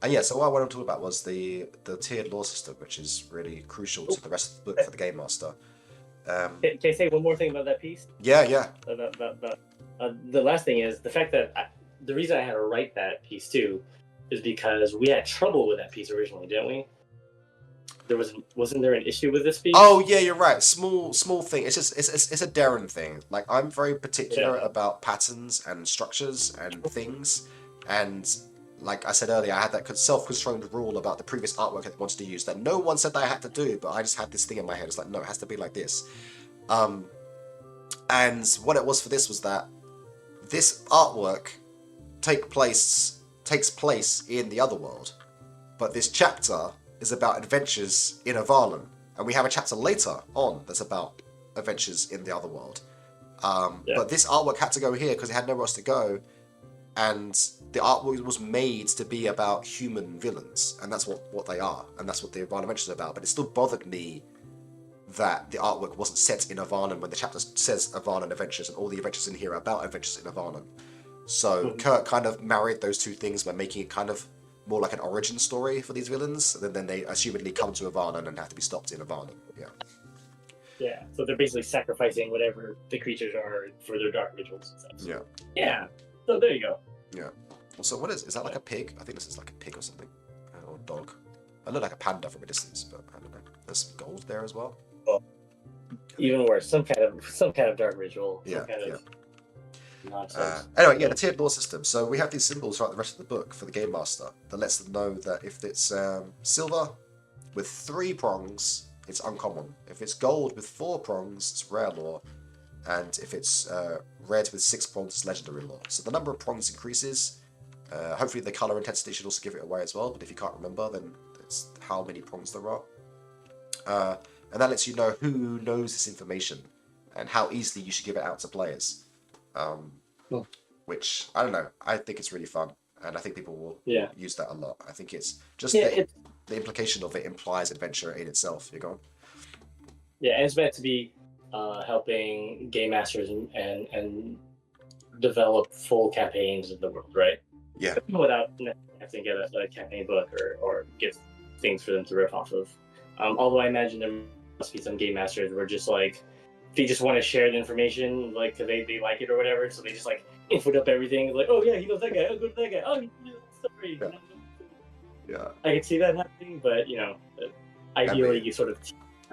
And yeah, so what I wanted to talk about was the tiered lore system, which is really crucial to the rest of the book for the Game Master. Can I say one more thing about that piece? Yeah. The last thing is the fact that the reason I had to write that piece too is because we had trouble with that piece originally, didn't we? Wasn't there an issue with this piece? Oh yeah, you're right. Small thing. It's just it's a Darren thing. Like I'm very particular about patterns and structures and things, and like I said earlier, I had that self-constrained rule about the previous artwork I wanted to use that no one said that I had to do, but I just had this thing in my head. It's like, no, it has to be like this. And what it was for this was that this artwork takes place in the other world, but this chapter is about adventures in Avallen, and we have a chapter later on that's about adventures in the other world. But this artwork had to go here because it had nowhere else to go, and the artwork was made to be about human villains, and that's what they are, and that's what the Avallen Adventures are about. But it still bothered me that the artwork wasn't set in Avallen when the chapter says Avallen Adventures, and all the adventures in here are about adventures in Avallen. So Kurt kind of married those two things by making it kind of more like an origin story for these villains, and then they assumedly come to Avallen and have to be stopped in Avallen. Yeah, so they're basically sacrificing whatever the creatures are for their dark rituals and stuff. Yeah. So there you go. Yeah. Also, what is that like a pig? I think this is like a pig or something. Or a dog. I look like a panda from a distance, but I don't know. There's gold there as well. Even worse, some kind of dark ritual. Yeah. Nonsense. Anyway, the tiered lore system. So we have these symbols throughout the rest of the book for the Game Master that lets them know that if it's silver with 3 prongs, it's uncommon. If it's gold with 4 prongs, it's rare lore. And if it's red with 6 prongs, it's legendary lore. So the number of prongs increases. Hopefully the color intensity should also give it away as well, but if you can't remember, then it's how many prongs there are. And that lets you know who knows this information and how easily you should give it out to players. Which, I don't know, I think it's really fun, and I think people will use that a lot. I think it's just the implication of it implies adventure in itself. You're going? Yeah, and it's meant to be helping game masters and develop full campaigns of the world, right? Yeah. Without having to get a campaign book or get things for them to riff off of. Although I imagine there must be some game masters where just like, they just want to share the information, like, cause they like it or whatever, so they just like input up everything, like, oh yeah, he knows that guy, oh go to that guy, oh he knows that story. Yeah. I can see that happening, but ideally you sort of.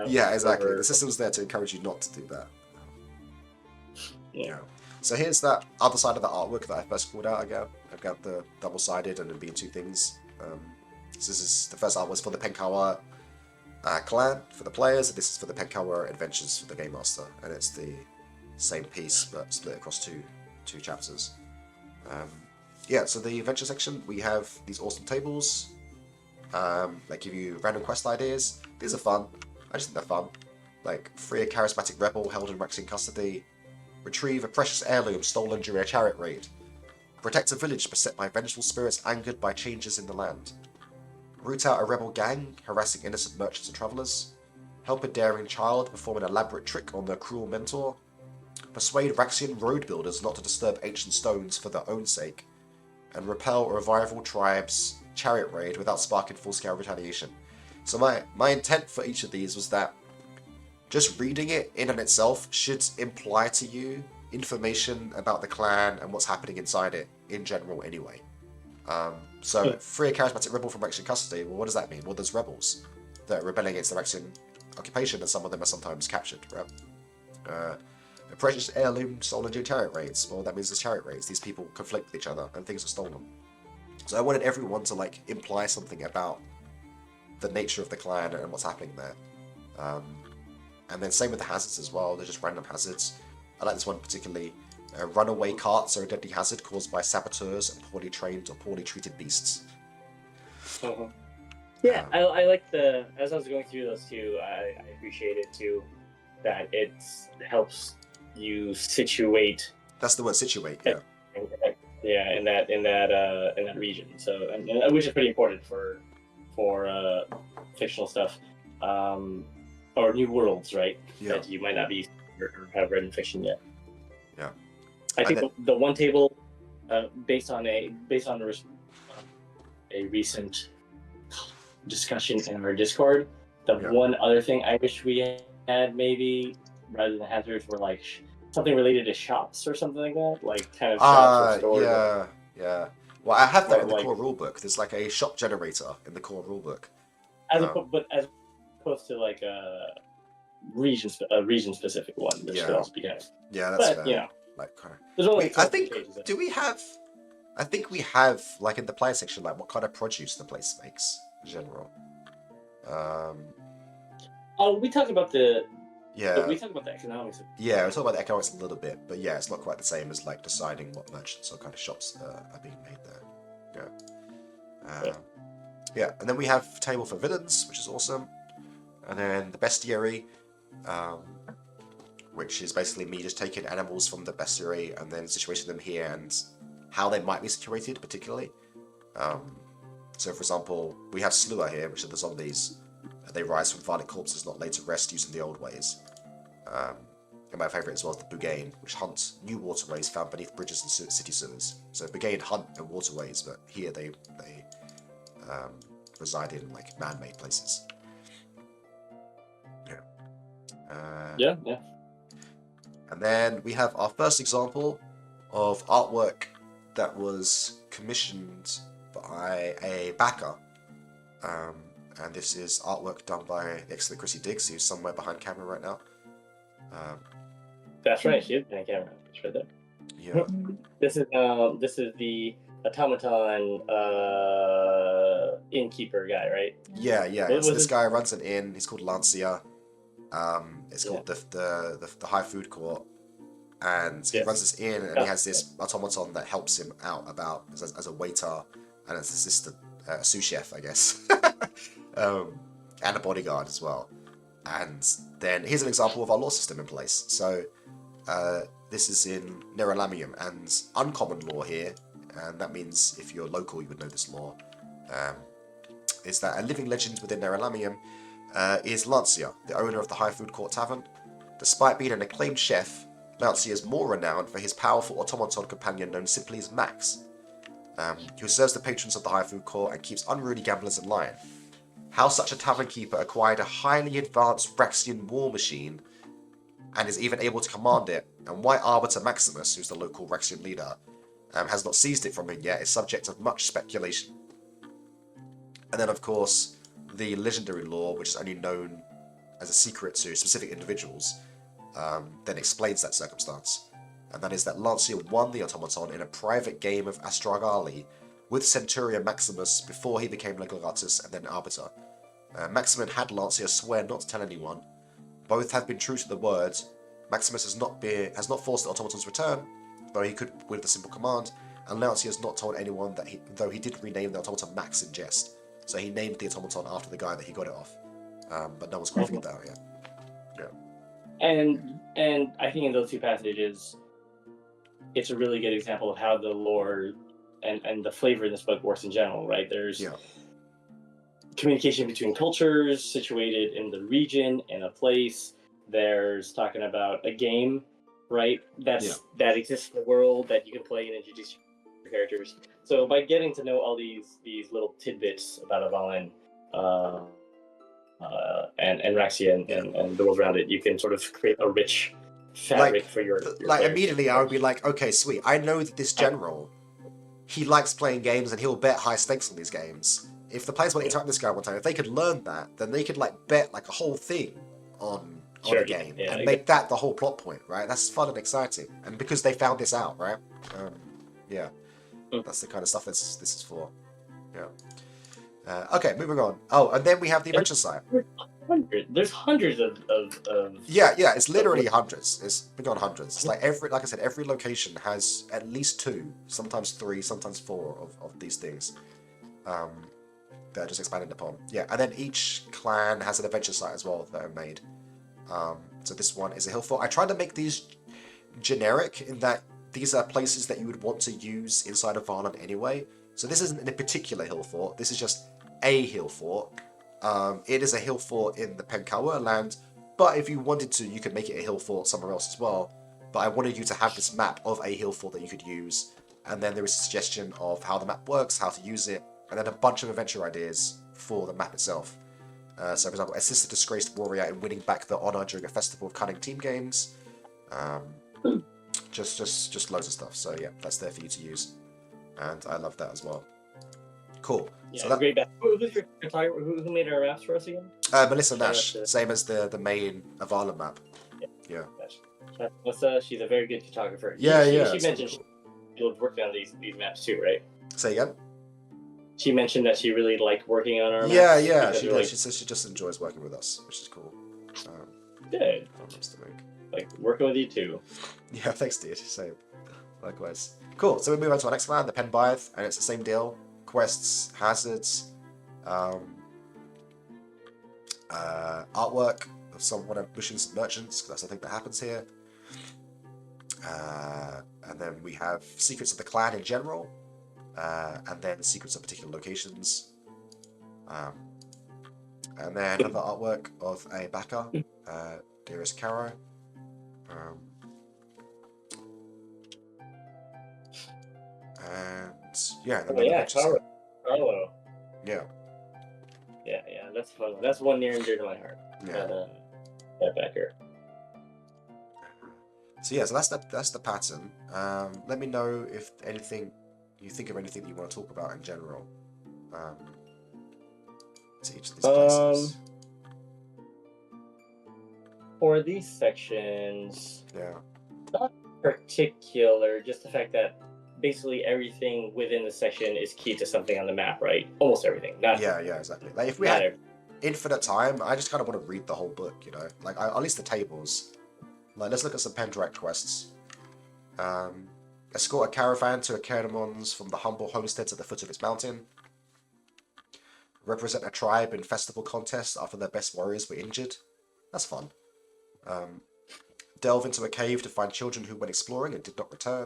Yeah, exactly. The system's there to encourage you not to do that. Yeah. So here's that other side of the artwork that I first called out again. I've got the double-sided and it being 2 things. So this is the first art was for the Penkawa clan for the players, and this is for the Penkawa Adventures for the Game Master, and it's the same piece but split across two chapters. So the adventure section, we have these awesome tables that give you random quest ideas. These are fun. I just think they're fun. Like, free a charismatic rebel held in Rexing custody, retrieve a precious heirloom stolen during a chariot raid, protect a village beset by vengeful spirits angered by changes in the land, root out a rebel gang harassing innocent merchants and travellers, help a daring child perform an elaborate trick on their cruel mentor, persuade Raxian road builders not to disturb ancient stones for their own sake, and repel a rival tribe's chariot raid without sparking full-scale retaliation. So my intent for each of these was that just reading it in and itself should imply to you information about the clan and what's happening inside it in general anyway. So free a charismatic rebel from Rexian custody, well, what does that mean? Well, there's rebels that are rebelling against the Rexian occupation, and some of them are sometimes captured, right? A precious heirloom stolen during chariot raids, well, that means there's chariot raids. These people conflict with each other and things are stolen. So I wanted everyone to like imply something about the nature of the clan and what's happening there. And then same with the hazards as well, they're just random hazards. I like this one particularly. Runaway carts are a deadly hazard caused by saboteurs and poorly trained or poorly treated beasts. Yeah, I like as I was going through those two, I appreciated too that it helps you situate. That's the word, situate. Yeah. In that region. So, and which is pretty important for fictional stuff, or new worlds, right? Yeah. That you might not be or have read in fiction yet. Yeah. I think the one table, based on a recent discussion in our Discord, the one other thing I wish we had maybe rather than hazards were like something related to shops or something like that, like kind of shops or stores. Yeah. Well, I have that Or in the like- core rulebook. There's like a shop generator in the core rulebook. But as opposed to like a region specific one, which could Yeah. also be kind of. Yeah, that's But fair. you know, Like, kind of. there's only. Wait, I 12 think. pages. Do we have? I think we have like in the player section like what kind of produce the place makes in general. Oh, we talked about the. Yeah. We talked about the economics. Yeah, we'll talk about the economics a little bit, but yeah, it's not quite the same as like deciding what merchants or kind of shops are being made there. Yeah. Yeah, and then we have table for villains, which is awesome, and then the Bestiary, which is basically me just taking animals from the Bestiary and then situating them here and how they might be situated, particularly. So, for example, we have Slewer here, which are the zombies. They rise from violent corpses not laid to rest using the old ways. And my favourite as well is the Bugain, which hunt new waterways found beneath bridges and city sewers. So Bugain hunt in waterways, but here they reside in like man-made places. Yeah. Yeah. And then we have our first example of artwork that was commissioned by a backer. And this is artwork done by the excellent Chrissy Diggs, who's somewhere behind camera right now. That's right. She is behind camera. It's right there. Yeah. This is the automaton innkeeper guy, right? Yeah. What So was this it? guy runs an inn. He's called Lancia. It's called the High Food Court, and he runs this inn, and he has this automaton that helps him out about as a waiter and as assistant, a sous chef, I guess, and a bodyguard as well. And then here's an example of our law system in place. So this is in Nerolamium, and uncommon law here, and that means if you're local, you would know this law. Is that a living legend within Nerolamium is Lancia, the owner of the High Food Court Tavern. Despite being an acclaimed chef, Lancia is more renowned for his powerful automaton companion known simply as Max, who serves the patrons of the High Food Court and keeps unruly gamblers in line. How such a tavern keeper acquired a highly advanced Raxian war machine and is even able to command it, and why Arbiter Maximus, who's the local Raxian leader, has not seized it from him yet, is subject of much speculation. And then, of course, the legendary lore, which is only known as a secret to specific individuals, then explains that circumstance. And that is that Lancia won the automaton in a private game of Astragali with Centurion Maximus before he became Legatus and then Arbiter. Maximus had Lancia swear not to tell anyone. Both have been true to the word. Maximus has not forced the automaton's return, though he could with a simple command, and Lancia has not told anyone that though he did rename the automaton Max in jest. So he named the automaton after the guy that he got it off. But no one's quite figured that out yet. Yeah. And I think in those two passages, it's a really good example of how the lore and the flavor in this book works in general, right? There's communication between cultures situated in the region and a place. There's talking about a game, right? That exists in the world that you can play and introduce your characters. So by getting to know all these little tidbits about Avallen and Raxia and the world around it, you can sort of create a rich fabric for your players. Immediately I would be like, okay, sweet, I know that this general, he likes playing games and he'll bet high stakes on these games. If the players want to interact with this guy one time, if they could learn that, then they could bet a whole thing on a game and make that the whole plot point, right? That's fun and exciting. And because they found this out, right? That's the kind of stuff this is for. Yeah. Okay, moving on. Oh, and then we have the adventure site. There's hundreds of Yeah, it's literally hundreds. It's been on hundreds. It's like I said, every location has at least 2, sometimes 3, sometimes 4 of these things. That are just expanded upon. Yeah, and then each clan has an adventure site as well that are made. So this one is a hill fort. I tried to make these generic in that these are places that you would want to use inside of Avallen anyway. So this isn't in a particular hill fort. This is just a hill fort. It is a hill fort in the Penkawa land, but if you wanted to, you could make it a hill fort somewhere else as well. But I wanted you to have this map of a hill fort that you could use, and then there is a suggestion of how the map works, how to use it, and then a bunch of adventure ideas for the map itself. So, for example, assist a disgraced warrior in winning back the honor during a festival of cunning team games. Just loads of stuff. So yeah, that's there for you to use, and I love that as well. Cool. Yeah, So that, great. Who's your photographer? Who made our maps for us again? Melissa Nash, same as the main Avallen map. Yeah. Melissa, she's a very good photographer. Yeah, She mentioned cool. she was working on these maps too, right? Say again. She mentioned that she really liked working on our Yeah, maps. yeah, she does. Like, She says she just enjoys working with us, which is cool. good. Like working with you too. Yeah, thanks, dude. Same. Likewise. Cool. So we move on to our next clan, the Penbythe, and it's the same deal. Quests, hazards, artwork of someone wishing some merchants, because that's the thing that happens here. And then we have secrets of the clan in general, and then secrets of particular locations. And then another artwork of a backer, Dearest Caro. And yeah, then Carlo. Yeah. Yeah, that's fun. That's one near and dear to my heart. Yeah. That backer. So yeah, so that's the pattern. Let me know if you think of anything that you want to talk about in general. To each of these places. For these sections, Yeah. not particular, just the fact that basically everything within the section is key to something on the map, right? Almost everything. Yeah, exactly. Like if we had infinite time, I just kind of want to read the whole book, you know? Like at least the tables. Like let's look at some Pendrac quests. Escort a caravan to a Cardamons from the humble homesteads at the foot of its mountain. Represent a tribe in festival contests after their best warriors were injured. That's fun. Delve into a cave to find children who went exploring and did not return.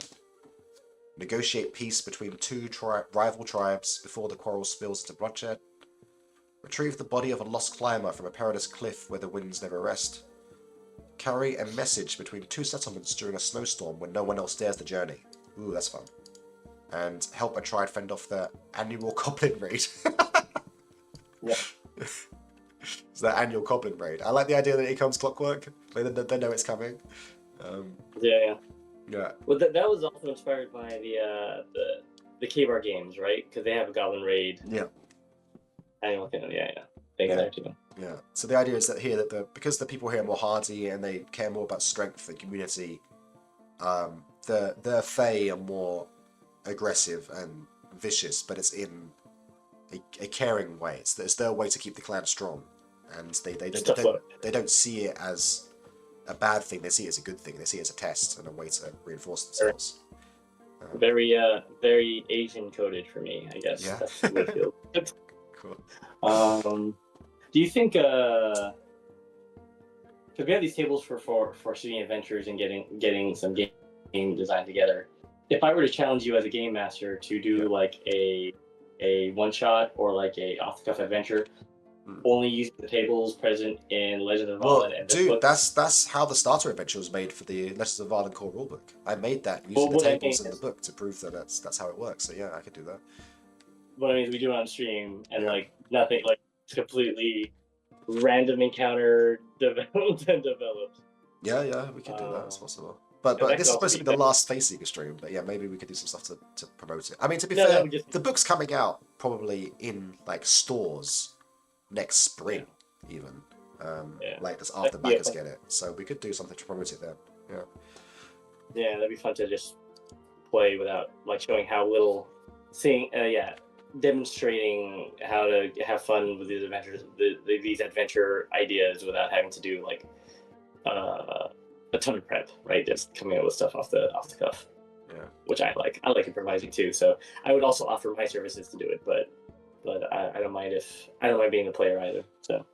Negotiate peace between two rival tribes before the quarrel spills into bloodshed. Retrieve the body of a lost climber from a perilous cliff where the winds never rest. Carry a message between two settlements during a snowstorm when no one else dares the journey. Ooh, that's fun. And help a tribe fend off their annual goblin raid. Yeah. It's their annual goblin raid. I like the idea that it comes clockwork. They know it's coming. Yeah. Yeah. Well, that was also inspired by the K-Bar games, right? Because they have a goblin raid. Yeah. Annual thing. Yeah. Exactly. Yeah. So the idea is that here because the people here are more hardy and they care more about strength and community, the Fae are more aggressive and vicious, but it's in a caring way. It's their way to keep the clan strong, and they don't see it as a bad thing. They see it as a good thing. They see it as a test and a way to reinforce themselves. Very Asian coded for me, I guess. Yeah. That's the way it feels. Cool. Do you think because we have these tables for shooting adventures and getting some game design together, if I were to challenge you as a game master to do like a one shot or like a off the cuff adventure, only using the tables present in Legends of Avallen and this book. That's how the starter adventure was made for the Legends of Avallen core rulebook. I made that using the tables in the book to prove that that's how it works. So yeah, I could do that. What I mean is we do it on stream and like nothing, like completely random encounter developed. Yeah, we could do that. It's possible. But this is supposed to be the last Faeseeker stream. But yeah, maybe we could do some stuff to promote it. I mean, to be fair, the book's coming out probably in like stores next spring, even. Like that's after backers get it. So we could do something to promote it then. Yeah. Yeah, that'd be fun to just play without like showing how little demonstrating how to have fun with these adventures, these adventure ideas without having to do like a ton of prep, right? Just coming up with stuff off the cuff. Yeah. Which I like. I like improvising too. So I would also offer my services to do it, but I don't mind being the player either. So.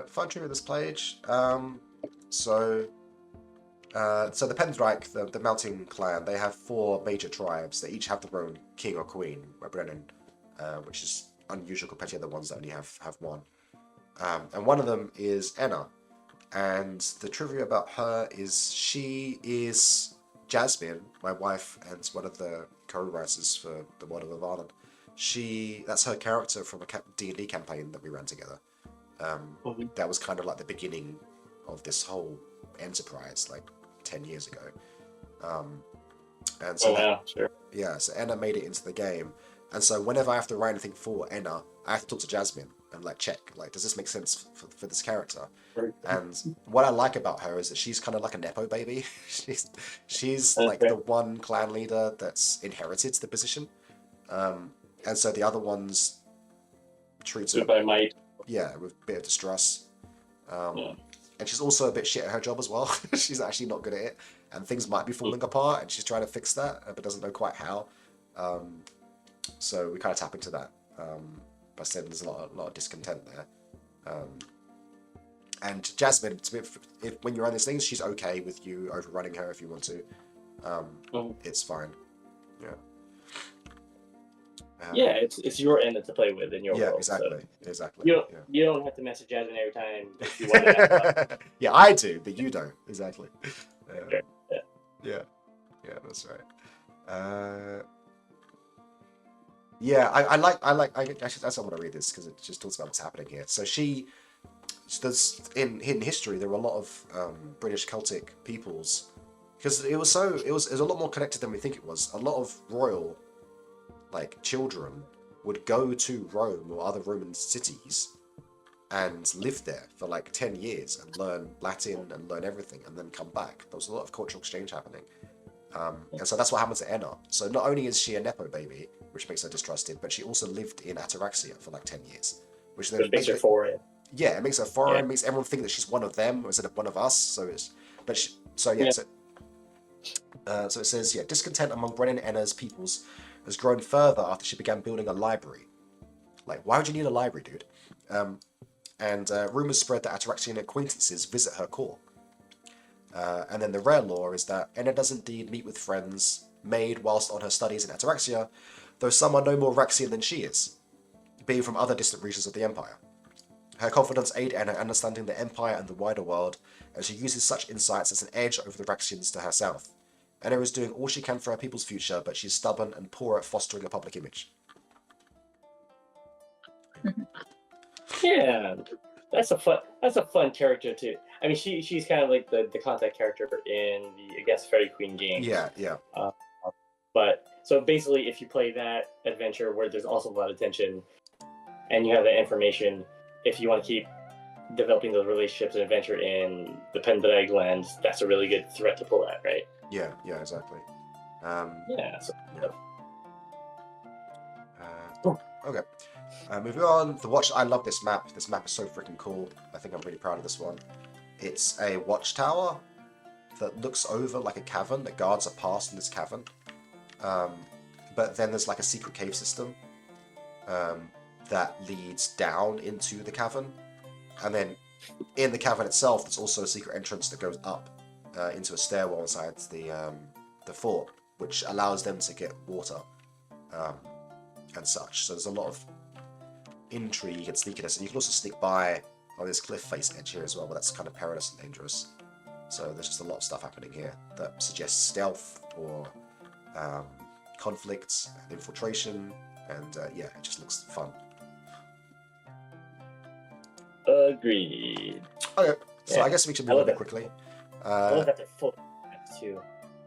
Fun tree with this page. So the Pendrake, the mountain clan, they have 4 major tribes. They each have their own king or queen, Brennan, which is unusual compared to the other ones that only have one. And one of them is Enna. And the trivia about her is she is Jasmine, my wife, and one of the co-writers for the World of Avallen. that's her character from a D&D campaign that we ran together. That was kind of like the beginning of this whole enterprise, like 10 years ago. And so sure. yeah, so Enna made it into the game, and so whenever I have to write anything for Enna, I have to talk to Jasmine and like check, like, does this make sense for this character? And what I like about her is that she's kind of like a nepo baby. she's like the one clan leader that's inherited the position, and so the other ones treats her by might. Yeah, with a bit of distrust. And she's also a bit shit at her job as well. She's actually not good at it, and things might be falling apart, and she's trying to fix that, but doesn't know quite how. So we kind of tap into that by saying there's a lot of discontent there. And Jasmine, when you run these things, she's okay with you overrunning her if you want to. It's fine. Yeah. Yeah, it's your end to play with in your world. Exactly. So Exactly. You don't have to message Jasmine every time if you want to. Yeah, I do, but you don't. Exactly. Okay. Yeah, that's right. Yeah, I just want to read this because it just talks about what's happening here. So there's in hidden history there were a lot of British Celtic peoples, because it was a lot more connected than we think it was. A lot of royal children would go to Rome or other Roman cities and live there for 10 years and learn Latin and learn everything and then come back. There was a lot of cultural exchange happening. And so that's what happened to Enna. So not only is she a nepo baby, which makes her distrusted, but she also lived in Ataraxia for 10 years. Which then makes her foreign. Yeah, it makes her foreign, makes everyone think that she's one of them instead of one of us. So it says, discontent among Brennan Enna's peoples has grown further after she began building a library. Why would you need a library, dude? And rumours spread that Ataraxian acquaintances visit her court. And then the rare lore is that Enna does indeed meet with friends made whilst on her studies in Ataraxia, though some are no more Raxian than she is, being from other distant regions of the Empire. Her confidence aid Enna understanding the Empire and the wider world, and she uses such insights as an edge over the Raxians to her south. Enna is doing all she can for her people's future, but she's stubborn and poor at fostering a public image. Yeah, that's a fun character too. I mean, she's kind of like the contact character in the Faerie Queen game. Yeah. But so basically, if you play that adventure where there's also a lot of tension, and you have that information, if you want to keep developing those relationships and adventure in the Pendrag lands, that's a really good threat to pull at, right? Yeah, exactly. Okay. Moving on, the watch. I love this map. This map is so freaking cool. I think I'm really proud of this one. It's a watchtower that looks over a cavern. The guards are passed in this cavern. But then there's a secret cave system that leads down into the cavern. And then in the cavern itself, there's also a secret entrance that goes up into a stairwell inside the fort, which allows them to get water and such. So there's a lot of intrigue and sneakiness, and you can also sneak by on this cliff face edge here as well, but that's kind of perilous and dangerous. So there's just a lot of stuff happening here that suggests stealth or conflict and infiltration, and it just looks fun. Agreed. Okay, so I guess we should move on quickly. I love that they're full maps too.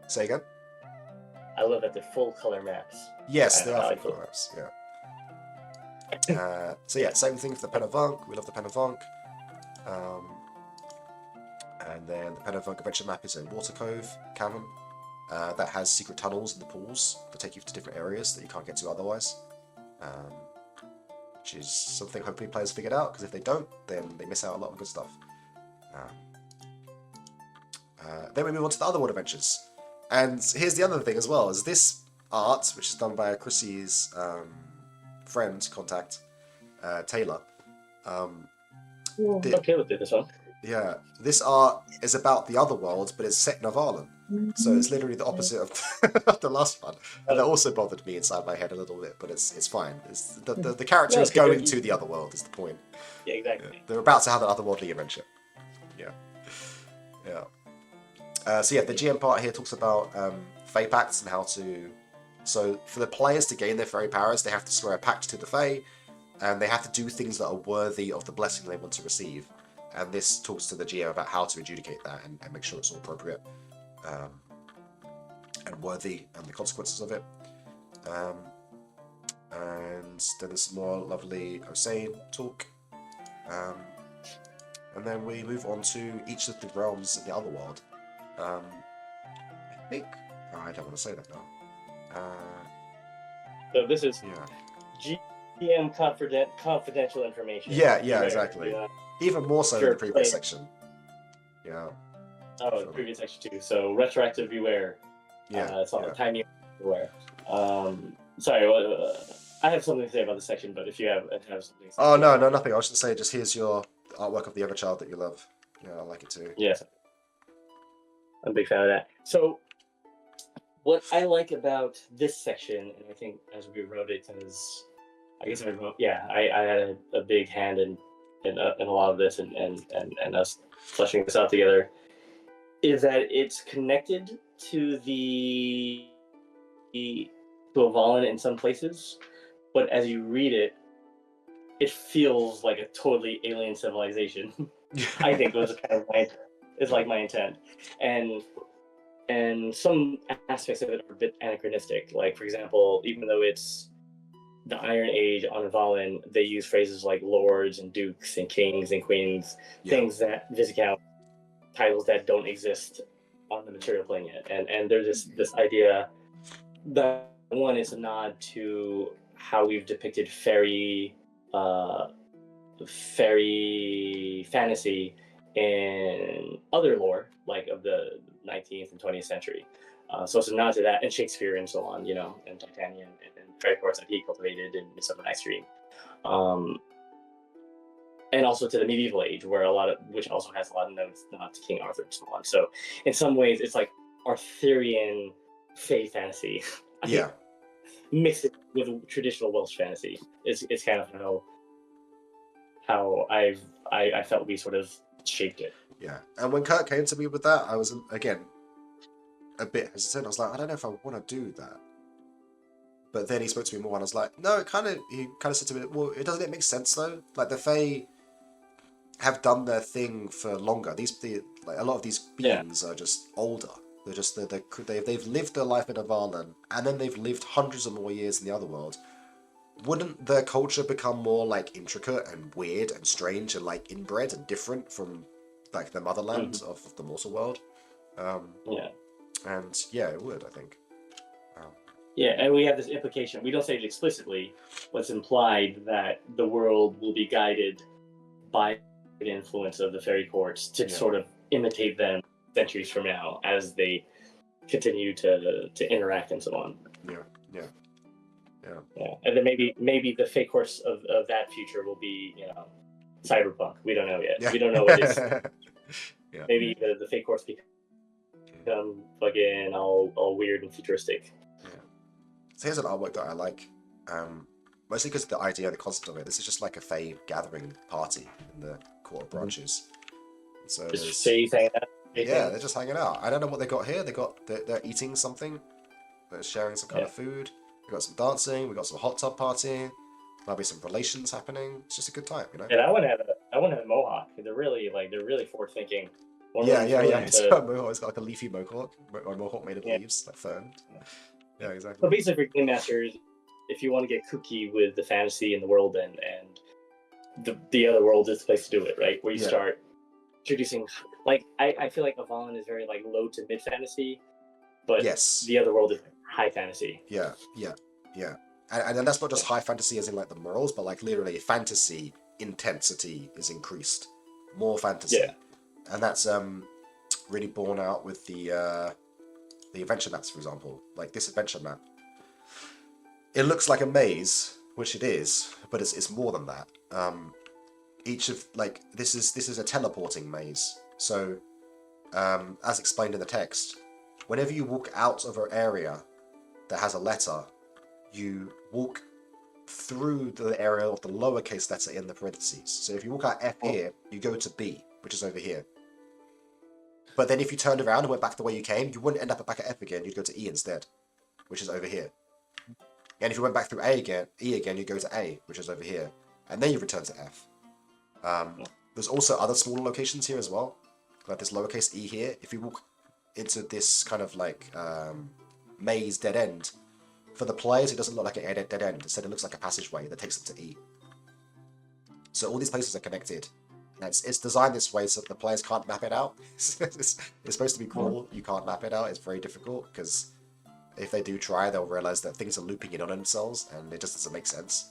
Say again? I love that they're full color maps. Yes, they are full color maps, same thing for the Pen of Vunk. We love the Pen of Vunk. And then the Pen of Vunk adventure map is a Water Cove cavern that has secret tunnels in the pools that take you to different areas that you can't get to otherwise. Which is something hopefully players figured out, because if they don't, then they miss out on a lot of good stuff. Then we move on to the Otherworld adventures. And here's the other thing as well, is this art, which is done by Chrissy's friend, contact, Taylor. Taylor did this one. Yeah, this art is about the Otherworld, but it's set in Avallen. So it's literally the opposite of the last one. And that also bothered me inside my head a little bit, but it's fine. The character is going to the Otherworld, is the point. Yeah, exactly. Yeah. They're about to have an otherworldly adventure. Yeah. The GM part here talks about Fae Pacts and how to So for the players to gain their fairy powers, they have to swear a pact to the Fae, and they have to do things that are worthy of the blessing they want to receive. And this talks to the GM about how to adjudicate that and make sure it's all appropriate and worthy, and the consequences of it. And then there's some more lovely Osain talk. And then we move on to each of the realms in the other world. I think... Oh, I don't want to say that now. So this is Yeah. GM confidential information. Yeah, exactly. Even more so than the previous play. section. Yeah. Oh, the previous section too. So retroactive beware. Yeah. It's on the timing beware. Sorry, I have something to say about this section, but if you have something to say. Oh, no, nothing. I was just going to say, just here's your artwork of the other child that you love. Yeah, I like it too. Yes. I'm a big fan of that. So, what I like about this section, and I think as we wrote it, because I guess I had a big hand in a lot of this and us fleshing this out together, is that it's connected to Avallen in some places, but as you read it, it feels like a totally alien civilization. I think was kind of my intent, and some aspects of it are a bit anachronistic. Like, for example, even though it's the Iron Age on Avallen, they use phrases like lords and dukes and kings and queens, things that Viscount, titles that don't exist on the material plane yet. And there's this idea that one is a nod to how we've depicted fairy fantasy in other lore, like of the 19th and 20th century. So it's a nod to that, and Shakespeare and so on, and Titania and fairy courts that he cultivated in Midsummer Night's Dream. And also to the medieval age, which also has a lot of notes to King Arthur and so on. So in some ways, it's like Arthurian fae fantasy. Yeah. Mixed it with traditional Welsh fantasy. It's kind of how I felt we sort of shaped it. Yeah. And when Kurt came to me with that, I was, again, a bit hesitant. I was like, I don't know if I want to do that. But then he spoke to me more, and I was like, no, he kind of said to me, well, doesn't it make sense though? Like, the Fae have done their thing for longer. A lot of these beings are just older. They're just they've lived their life in Avallen, and then they've lived hundreds of more years in the other world. Wouldn't their culture become more like intricate and weird and strange and like inbred and different from like the motherland of the mortal world? And yeah, it would, I think. Yeah, and we have this implication. We don't say it explicitly, but it's implied that the world will be guided by the influence of the fairy courts to sort of imitate them centuries from now as they continue to interact and so on. Yeah. And then maybe the fake course of that future will be, cyberpunk. We don't know yet. Yeah. We don't know what is. Yeah. Maybe the fake course become fucking all weird and futuristic. Yeah. So here's an artwork that I like, mostly because of the idea, the concept of it. This is just like a Fae gathering party in the Court of Branches. So just Fae's hanging out. They're just hanging out. I don't know what they got here. They're eating something. They're sharing some kind of food. We got some dancing. We got some hot tub partying. Might be some relations happening. It's just a good time, And I want to have a mohawk. They're really forward thinking. It's got a mohawk. It's got like a leafy mohawk, or a mohawk made of leaves, like fern. Yeah, exactly. So basically, for game masters, if you want to get kooky with the fantasy in the world and the other world is the place to do it, right? Where you start introducing, like, I feel like Avallen is very like low to mid fantasy, but the other world is high fantasy. Yeah. And then that's not just high fantasy as in like the morals, but like literally fantasy intensity is increased. More fantasy. Yeah. And that's really borne out with the adventure maps, for example. Like this adventure map. It looks like a maze, which it is, but it's more than that. Each of like this is a teleporting maze. So as explained in the text, whenever you walk out of an area that has a letter, you walk through the area of the lowercase letter in the parentheses. So if you walk out F here, you go to B, which is over here. But then if you turned around and went back the way you came, you wouldn't end up back at F again, you'd go to E instead, which is over here. And if you went back through E again, you go to A, which is over here, and then you return to F. There's also other smaller locations here as well, like this lowercase e here. If you walk into this kind of like maze dead end, for the players it doesn't look like a dead end. Instead, it looks like a passageway that takes them to E. So all these places are connected. And it's designed this way so that the players can't map it out. It's supposed to be cool. You can't map it out. It's very difficult because if they do try, they'll realize that things are looping in on themselves, and it just doesn't make sense.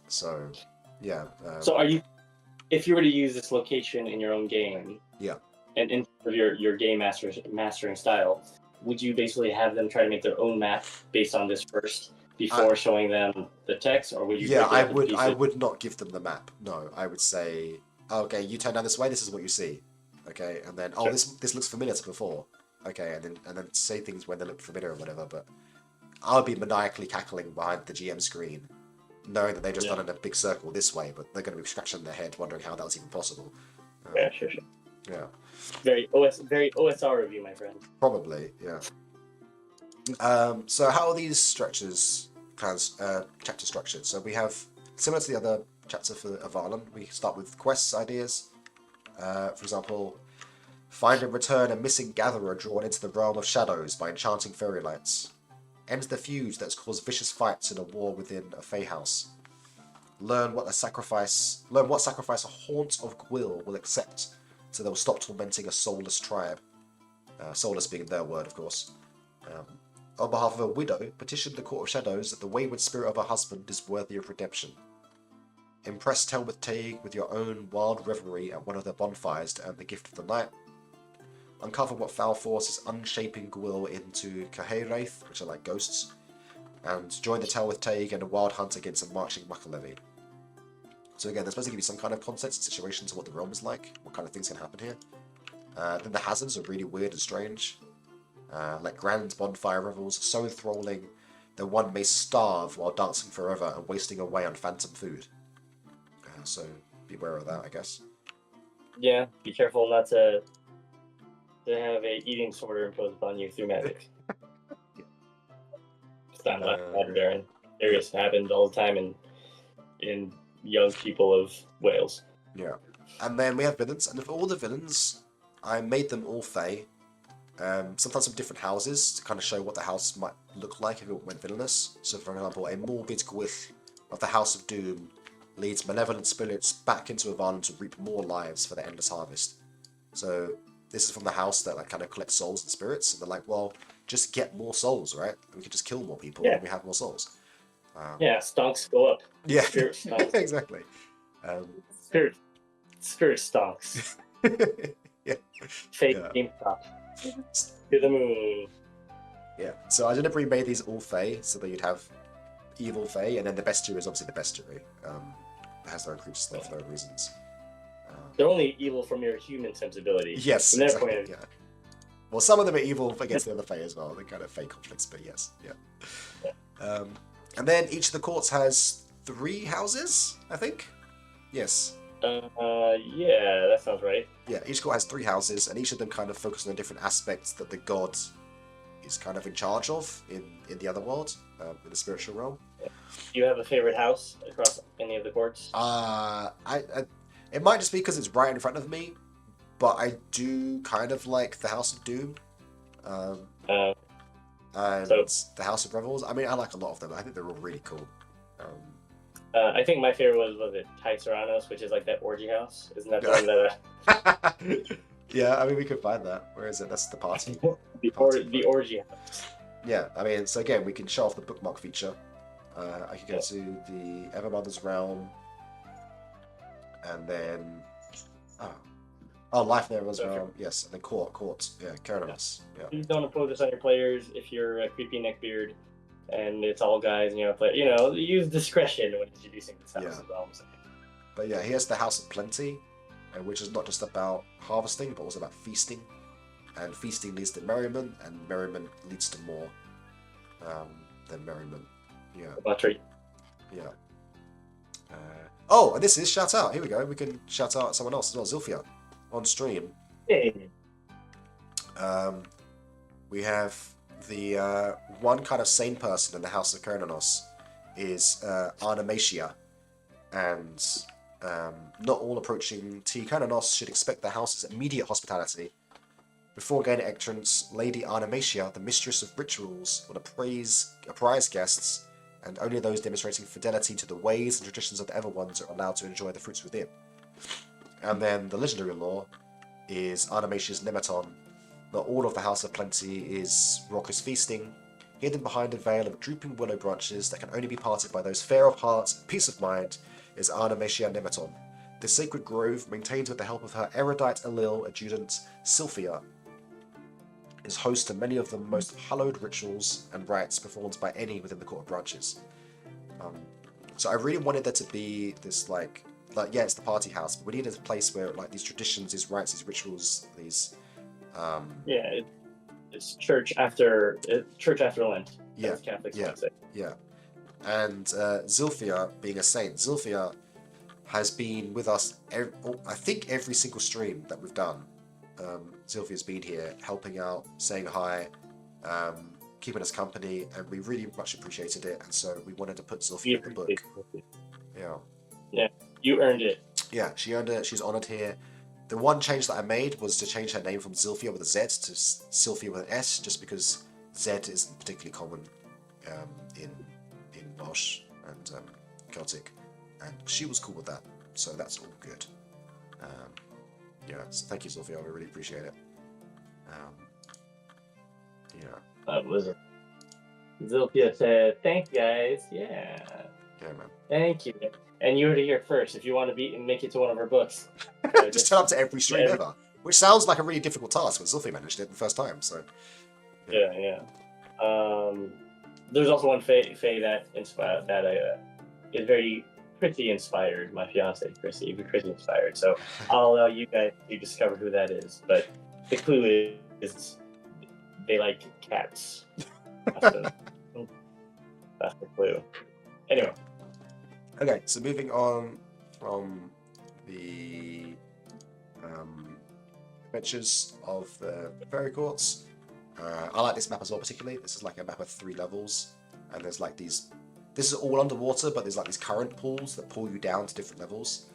So, yeah. So, if you were to use this location in your own game, yeah, and in your game mastering style, would you basically have them try to make their own map based on this first before showing them the text, or would you? Yeah, I would not give them the map. No, I would say, okay, you turn down this way. This is what you see. Okay, and then Sure. this looks familiar to before. Okay, and then say things when they look familiar or whatever. But I'll be maniacally cackling behind the GM screen, knowing that they've just done in a big circle this way, but they're going to be scratching their head, wondering how that was even possible. Yeah, sure. Yeah. Very OSR review, my friend. Probably, yeah. So how are these structures, chapter structured? So we have, similar to the other chapter for Avallen, we start with quests, ideas. For example, find and return a missing gatherer drawn into the realm of shadows by enchanting fairy lights. End the feud that's caused vicious fights in a war within a Fae house. Learn what sacrifice a haunt of Gwyll will accept, so they'll stop tormenting a soulless tribe. Soulless being their word, of course. On behalf of a widow, petition the Court of Shadows that the wayward spirit of her husband is worthy of redemption. Impress Telmouth Taig with your own wild revelry at one of their bonfires to earn the gift of the night. Uncover what foul force is unshaping Gwyll into Caheraith, which are like ghosts, and join the Telmouth Taig and a wild hunt against a marching Muckalevy. So again, they're supposed to give you some kind of context and situation to what the realm is like, what kind of things can happen here. Then the hazards are really weird and strange. Like grand bonfire revels, so enthralling that one may starve while dancing forever and wasting away on phantom food. So beware of that, I guess. Yeah, be careful not to have a eating disorder imposed upon you through magic. It's not Baron. It happens all the time in young people of Wales. Yeah. And then we have villains, and for all the villains, I made them all Fae. Sometimes from different houses to kind of show what the house might look like if it went villainous. So, for example, a morbid Gwith of the House of Doom leads malevolent spirits back into Avallen to reap more lives for the endless harvest. So, this is from the house that like kind of collects souls and spirits, and they're like, well, just get more souls, right? We can just kill more people and we have more souls. Yeah, stonks go up. Yeah, Spirit stonks. exactly. Spirit stonks. Yeah. Fake game top. To the moon. Yeah, so I deliberately made these all Fae so that you'd have evil Fae, and then the Bestiary is obviously the Bestiary. It has their own creatures for their own reasons. They're only evil from your human sensibility. Yes, from their exactly, point of view. yeah. Well, some of them are evil against the other Fae as well. They're kind of Fae conflicts, but yes, yeah. And then each of the courts has 3 houses, I think? Yes. Yeah, that sounds right. Yeah, each court has 3 houses, and each of them kind of focus on a different aspects that the god is kind of in charge of in the other world, in the spiritual realm. Do you have a favorite house across any of the courts? It might just be because it's right in front of me, but I do kind of like the House of Doom. And the House of Revels. I mean, I like a lot of them. I think they're all really cool. I think my favorite was it Tysoranos, which is like that orgy house. Isn't that the one that? Yeah, I mean, we could find that. Where is it? That's the party. the orgy house. Yeah, I mean, so again, we can show off the bookmark feature. I could go to the Evermother's Realm, and then Life there as well. Yes, and then Court. Yeah, Caramus. Yeah. Please don't impose this on your players if you're a creepy neckbeard, and it's all guys, and use discretion when introducing this house. Yeah. Is all I'm saying. But yeah, here's the House of Plenty, which is not just about harvesting, but also about feasting. And feasting leads to merriment, and merriment leads to more than merriment. Yeah. Battery. Yeah. And this is shout out. Here we go. We can shout out someone else as well, Zilphia, on stream. Hey. We have the one kind of sane person in the House of Kononos is Arnimacia, and not all approaching T. Kononos should expect the house's immediate hospitality. Before gaining entrance, Lady Arnimacia, the mistress of rituals, will apprise guests, and only those demonstrating fidelity to the ways and traditions of the Everones are allowed to enjoy the fruits within. And then the legendary law is Arnimacia's Nemeton. Not all of the House of Plenty is raucous feasting. Hidden behind a veil of drooping willow branches that can only be parted by those fair of heart and peace of mind is Arnimacia Nemeton. This sacred grove, maintained with the help of her erudite Elil adjutant Sylphia, is host to many of the most hallowed rituals and rites performed by any within the Court of Branches. So I really wanted there to be this like yeah, it's the party house, but we needed a place where like these traditions, these rites, these rituals, these yeah, it's church after Lent. Yeah, as Catholics yeah, would say. yeah. And Zylphia, being a saint, Zylphia has been with us, I think, every single stream that we've done. Zylphia's been here, helping out, saying hi, keeping us company, and we really much appreciated it. And so we wanted to put Zylphia in the book. Yeah. Yeah, you earned it. Yeah, she earned it. She's honoured here. The one change that I made was to change her name from Zylphia with a Z to Sylphia with an S, just because Z isn't particularly common in Welsh and Celtic, and she was cool with that, so that's all good. Yeah, so thank you, Zylphia. We really appreciate it. Yeah. That was it. Zylphia said, "Thank you guys. Yeah, Yeah, man. thank you." And you heard it here first. If you want to make it to one of our books, Just turn up to every stream ever, which sounds like a really difficult task, but Zylphia managed it the first time. So. Yeah. There's also one Fae that inspired is very Chrissy inspired. My fiance Chrissy inspired. So I'll allow you guys to discover who that is. But the clue is they like cats. That's the clue. Anyway. Okay, so moving on from the adventures of the fairy courts. I like this map as well, particularly. This is like a map of 3 levels, and there's like these. This is all underwater, but there's like these current pools that pull you down to different levels.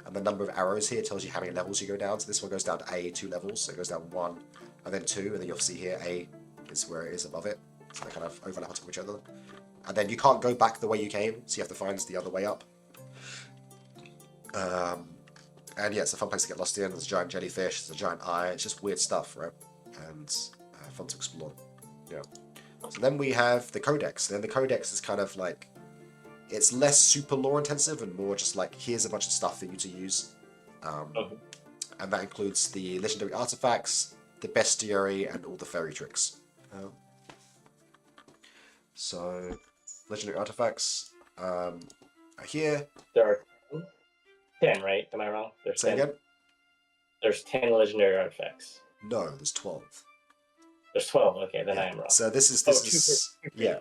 And the number of arrows here tells you how many levels you go down. So this one goes down to A, 2 levels. So it goes down 1, and then 2, and then you'll see here A is where it is above it. So they kind of overlap on top of each other. And then you can't go back the way you came, so you have to find the other way up. And yeah, it's a fun place to get lost in. There's a giant jellyfish, there's a giant eye. It's just weird stuff, right? And fun to explore. Yeah. So then we have the Codex. Then the Codex is kind of like, it's less super lore intensive and more just like, here's a bunch of stuff for you to use. And that includes the legendary artifacts, the Bestiary, and all the fairy tricks. So, legendary artifacts are here. There are 10, right? Am I wrong? Say again? There's 10 legendary artifacts. No, there's 12. There's 12. Okay, then Yeah. I am wrong. So this is yeah.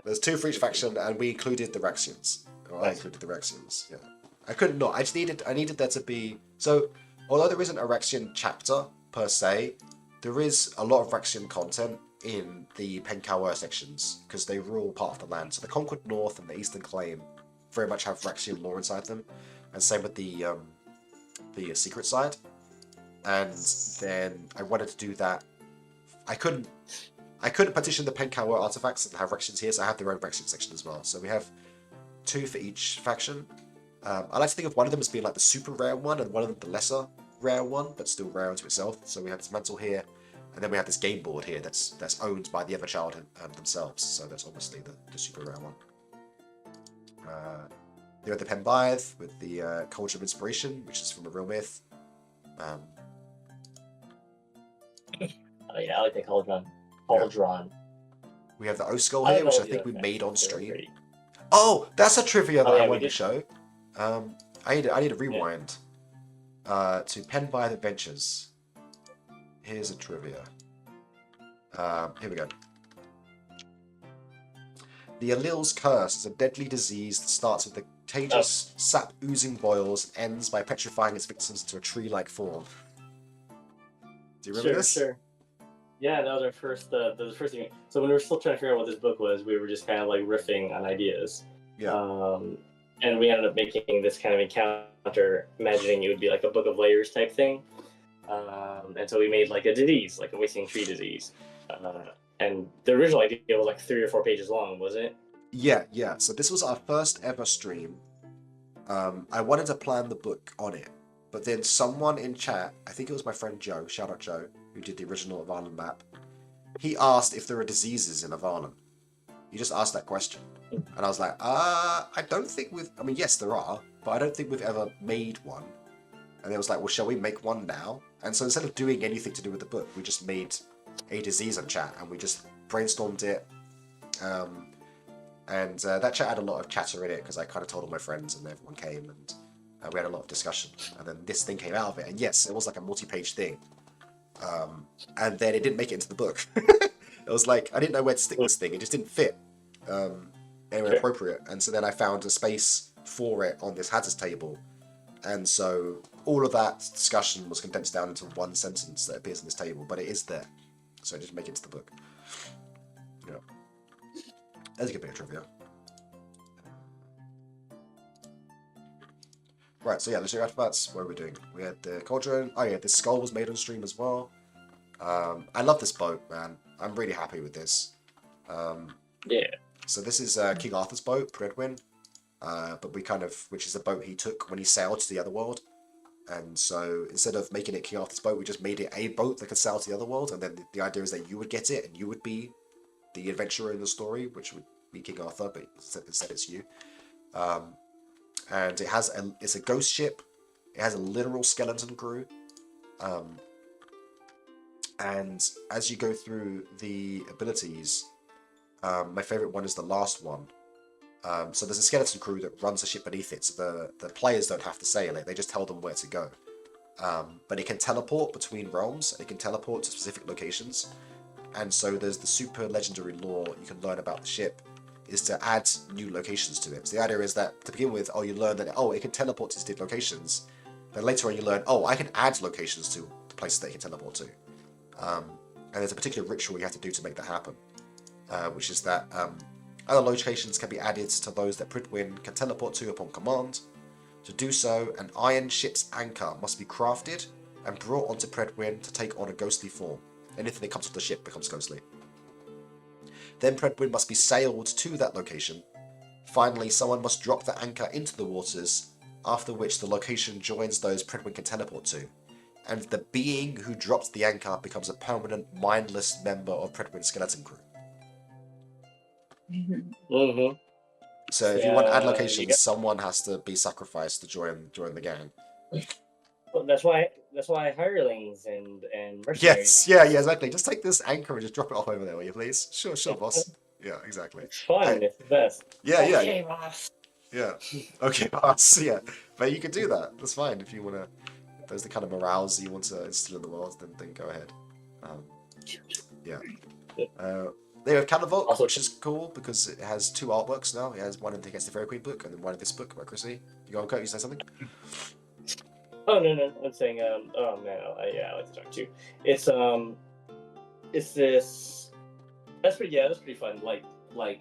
There's 2 for each faction, and we included the Rexians. Or I included the Rexians. Yeah, I couldn't not. I needed there to be. So although there isn't a Rexian chapter per se, there is a lot of Rexian content in the Penkawa sections because they rule part of the land. So the Conquered North and the Eastern Claim very much have Rexian lore inside them, and same with the secret side. And then I wanted to do that. I couldn't partition the Penkawa artifacts and have Rexians here, so I have their own Rexian section as well. So we have 2 for each faction. I like to think of one of them as being like the super rare one, and one of them the lesser rare one, but still rare unto itself. So we have this mantle here, and then we have this game board here that's owned by the Everchild themselves. So that's obviously the super rare one. There are the Penbythe with the Culture of Inspiration, which is from a real myth. Oh yeah, I like the Cauldron. Cauldron. We have the O-Skull here, which I think we made on stream. Oh, that's a trivia that I wanted to show. I need to rewind to Penbythe Adventures. Here's a trivia. Here we go. The Allel's curse is a deadly disease that starts with the contagious sap oozing boils and ends by petrifying its victims into a tree-like form. Do you remember this? Sure. Yeah, that was our first. That was the first thing. So when we were still trying to figure out what this book was, we were just kind of like riffing on ideas. Yeah. And we ended up making this kind of encounter, imagining it would be like a book of layers type thing. And so we made like a disease, like a wasting tree disease. And the original idea was like 3 or 4 pages long, wasn't it? Yeah. So this was our first ever stream. I wanted to plan the book on it, but then someone in chat, I think it was my friend Joe, shout out Joe, who did the original Avallen map, he asked if there are diseases in Avallen. He just asked that question. And I was like, I don't think I mean, yes, there are, but I don't think we've ever made one. And they was like, well, shall we make one now? And so instead of doing anything to do with the book, we just made a disease on chat and we just brainstormed it. And that chat had a lot of chatter in it because I kind of told all my friends and everyone came and we had a lot of discussion. And then this thing came out of it. And yes, it was like a multi-page thing. And then it didn't make it into the book. It was like, I didn't know where to stick this thing. It just didn't fit anywhere appropriate. And so then I found a space for it on this hazards table. And so all of that discussion was condensed down into one sentence that appears in this table, but it is there. So I didn't make it into the book. Yeah. That's a good bit of trivia. Right, so yeah, let's do artifacts. What are we doing? We had the cauldron. Oh yeah, this skull was made on stream as well. I love this boat, man. I'm really happy with this. Yeah. So this is King Arthur's boat, Predwin. But which is the boat he took when he sailed to the other world. And so instead of making it King Arthur's boat, we just made it a boat that could sail to the other world. And then the idea is that you would get it and you would be the adventurer in the story, which would be King Arthur, but instead it's you. And it's a ghost ship. It has a literal skeleton crew. And as you go through the abilities, my favorite one is the last one. So there's a skeleton crew that runs the ship beneath it, so the players don't have to sail it, they just tell them where to go. But it can teleport between realms, and it can teleport to specific locations. And so there's the super legendary lore you can learn about the ship, is to add new locations to it. So the idea is that, to begin with, you learn that, it can teleport to distinct locations. Then later on you learn, I can add locations to the places that it can teleport to. And there's a particular ritual you have to do to make that happen. Which is that other locations can be added to those that Pridwin can teleport to upon command. To do so, an iron ship's anchor must be crafted and brought onto Pridwin to take on a ghostly form. Anything that comes off the ship becomes ghostly. Then Pridwin must be sailed to that location. Finally, someone must drop the anchor into the waters, after which the location joins those Pridwin can teleport to. And the being who dropped the anchor becomes a permanent, mindless member of Pridwin's skeleton crew. Mm-hmm. So if you want to add locations, someone has to be sacrificed to join the gang. Well, that's why hirelings and mercenaries. Yes, yeah, exactly. Just take this anchor and just drop it off over there, will you please? Sure, boss. Yeah, exactly. It's fun. It's the best. Yeah. Okay, boss. Yeah. Okay, boss. Yeah, but you can do that. That's fine if you want to. If there's the kind of morals you want to instill in the world, then go ahead. Yeah. They have Catapult, which is cool because it has 2 artworks now. It has one in Against the Faerie Queen book and then one in this book by Chrissy. You go on, Kurt, you say something? Oh no! I'm saying oh man, I like to talk too. It's this. That's pretty fun. Like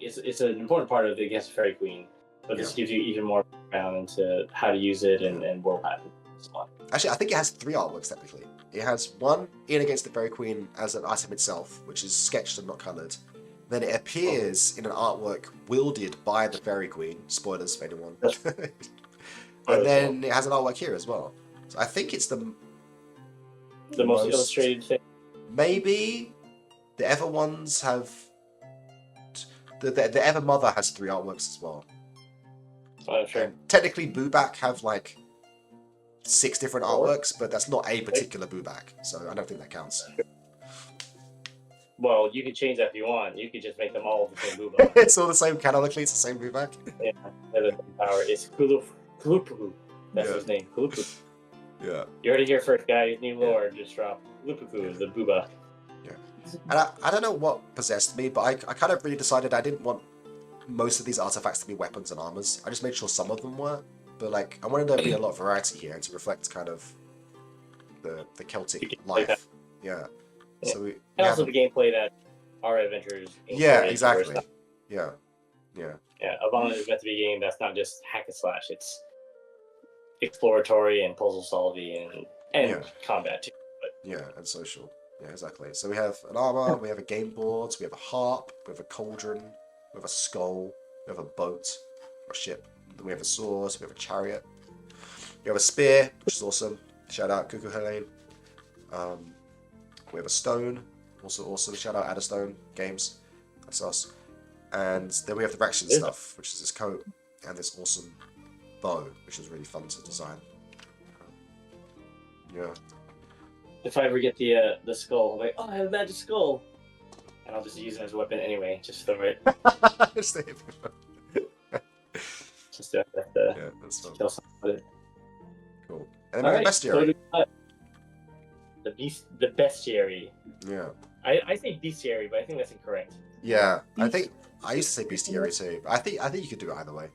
it's an important part of the Against the Faerie Queen, but this gives you even more background into how to use it and world pattern. Actually, I think it has 3 artworks technically. It has one in Against the Faerie Queen as an item itself, which is sketched and not coloured. Then it appears in an artwork wielded by the Faerie Queen. Spoilers for anyone. And then it has an artwork here as well. So I think it's the most illustrated thing. Maybe the Ever ones have. The Ever Mother has 3 artworks as well. Oh, sure. And technically, Booback have like 6 different artworks, but that's not a particular Booback, so I don't think that counts. Well, you could change that if you want. You could just make them all the same Booback. It's all the same, canonically, it's the same Booback. Yeah, the power. It's Kulupuku. That's his name, Kulupuku. Yeah. You heard it here first, guys. New lore just dropped. Kulupuku, the Booba. Yeah. And I don't know what possessed me, but I kind of really decided I didn't want most of these artifacts to be weapons and armors. I just made sure some of them were. But like, I wanted there to be a lot of variety here and to reflect kind of the Celtic life. Yeah. Yeah. So we And have also the gameplay that our adventures. yeah, incorporate, exactly. where it's not- Yeah, yeah, Yeah, Avallen is meant to be a game that's not just hack and slash. It's exploratory and puzzle solving and Yeah. combat too. yeah, and social. Yeah, exactly. So we have an armor, we have a game board, we have a harp, we have a cauldron, we have a skull, we have a boat or ship. Then we have a sword, we have a chariot. We have a spear, which is awesome. Shout out Cuckoo Helene. We have a stone, also awesome. Shout out Adderstone Games. That's us. And then we have the Rection stuff, which is this coat and this awesome bow, which is really fun to design. Yeah. If I ever get the skull, I'm like, oh, I have a magic skull, and I'll just use it as a weapon anyway. Just throw it. Just to have to Yeah, that's fun. kill someone with it. Cool. And then we have Bestiary. The Bestiary. Yeah. I say Bestiary, but I think that's incorrect. Yeah. I think I used to say Bestiary too, but I think you could do it either way.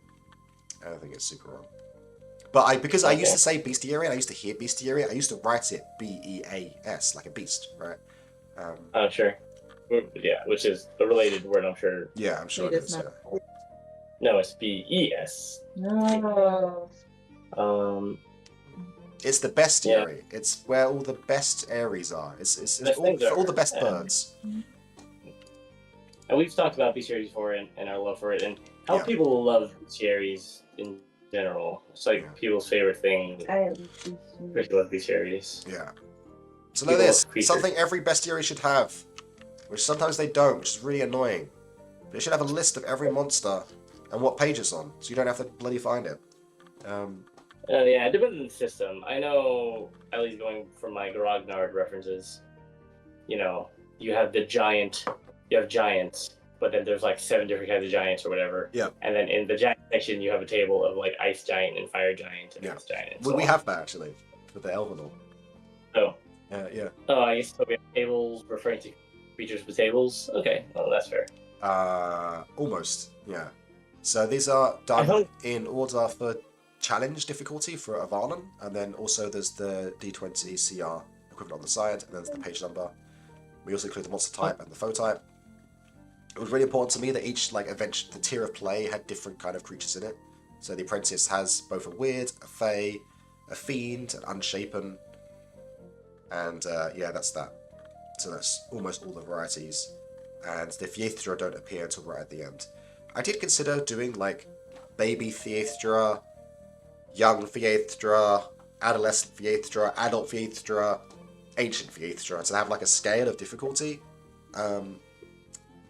I don't think it's super wrong. But because I used to say Bestiary and I used to hear Bestiary, I used to write it B-E-A-S, like a beast, right? Oh, sure. Yeah, which is a related word, I'm sure. Yeah, I'm sure It it is is. not. Yeah. No, it's B-E-S. No. It's the bestiary. Yeah. It's where all the best Aries are. It's all the best birds. And we've talked about bestiaries before and our love for it and how people love bestiaries in general. It's like people's favorite thing. People love bestiaries. Yeah. So know this, something every bestiary should have, which sometimes they don't, which is really annoying. They should have a list of every monster and what page it's on, so you don't have to bloody find it. Yeah, it depends on the system. I know, at least going from my Grognard references, you know, you have giants, but then there's like 7 different kinds of giants or whatever. Yeah. And then in the giant section, you have a table of like ice giant and fire giant and ice giant. And well, we have that actually for the Elvenor. Oh. Yeah. Oh, I guess so we have tables referring to creatures with tables. Okay, well that's fair. Almost, yeah. So these are done in order for challenge difficulty for Avallen, and then also there's the D20 CR equivalent on the side, and then there's the page number. We also include the monster type and the foe type. It was really important to me that each event, the tier of play, had different kind of creatures in it. So the apprentice has both a weird, a fey, a fiend, an unshapen, and yeah, that's that. So that's almost all the varieties. And the Faeseeker don't appear until right at the end. I did consider doing like baby Faeseeker, young Faeseeker, adolescent Faeseeker, adult Faeseeker, ancient Faeseeker, to have like a scale of difficulty.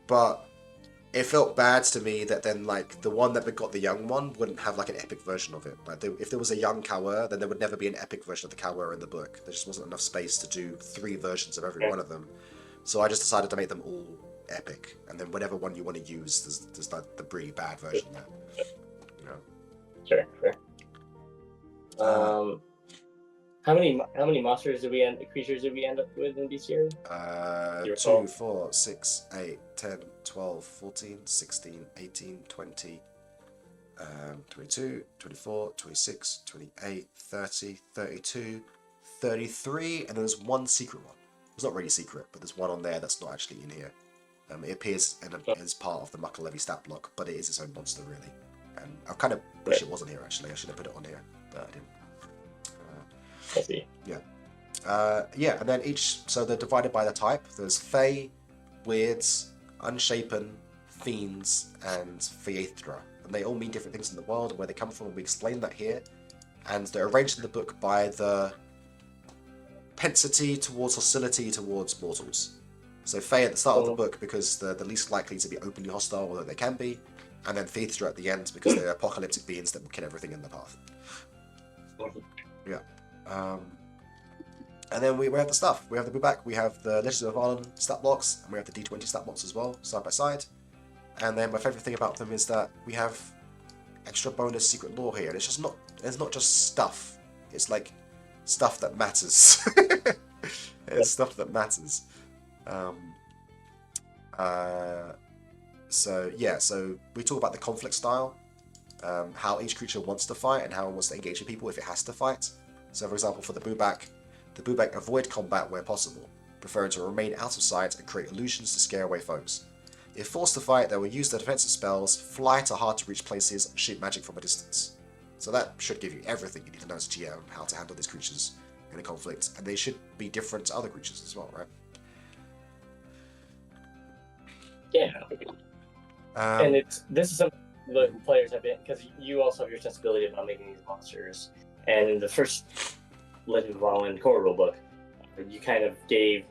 But it felt bad to me that then like the one that got the young one wouldn't have like an epic version of it. Like if there was a young Kawer, then there would never be an epic version of the Kawer in the book. There just wasn't enough space to do 3 versions of every one of them. So I just decided to make them all epic, and then whatever one you want to use, there's like the really bad version there. You know. Sure. How many monsters creatures did we end up with in Bestiary? 2, 4, 6, 8, 10, 12, 14, 16, 18, 20, 22, 24, 26, 28, 30, 32, 33, and then there's one secret one. It's not really secret, but there's one on there that's not actually in here. It appears as part of the Mucklevi stat block, but it is its own monster, really. And I kind of wish it wasn't here, actually. I should have put it on here, but I didn't. I see. Yeah. Yeah, and then so they're divided by the type. There's Fey, Weirds, Unshapen, Fiends, and Faeseeker. And they all mean different things in the world and where they come from, and we explain that here. And they're arranged in the book by the propensity towards hostility towards mortals. So Fey at the start of the book because they're the least likely to be openly hostile, although they can be. And then Faeseeker at the end because they're apocalyptic beings that will kill everything in their path. Yeah. And then we have the stuff. We have the Bubak, we have the Legends of Avallen stat blocks, and we have the D20 stat blocks as well, side by side. And then my favourite thing about them is that we have extra bonus secret lore here. And it's not just stuff. It's like stuff that matters. It's stuff that matters. So we talk about the conflict style, how each creature wants to fight and how it wants to engage with people if it has to fight. So for example, for the Bubak avoid combat where possible, preferring to remain out of sight and create illusions to scare away foes. If forced to fight, they will use their defensive spells, fly to hard-to-reach places, and shoot magic from a distance. So that should give you everything you need to know as GM, how to handle these creatures in a conflict, and they should be different to other creatures as well, right? Yeah. And this is something that players have been, because you also have your sensibility about making these monsters. And in the first Legend of Avallen core rulebook, you kind of gave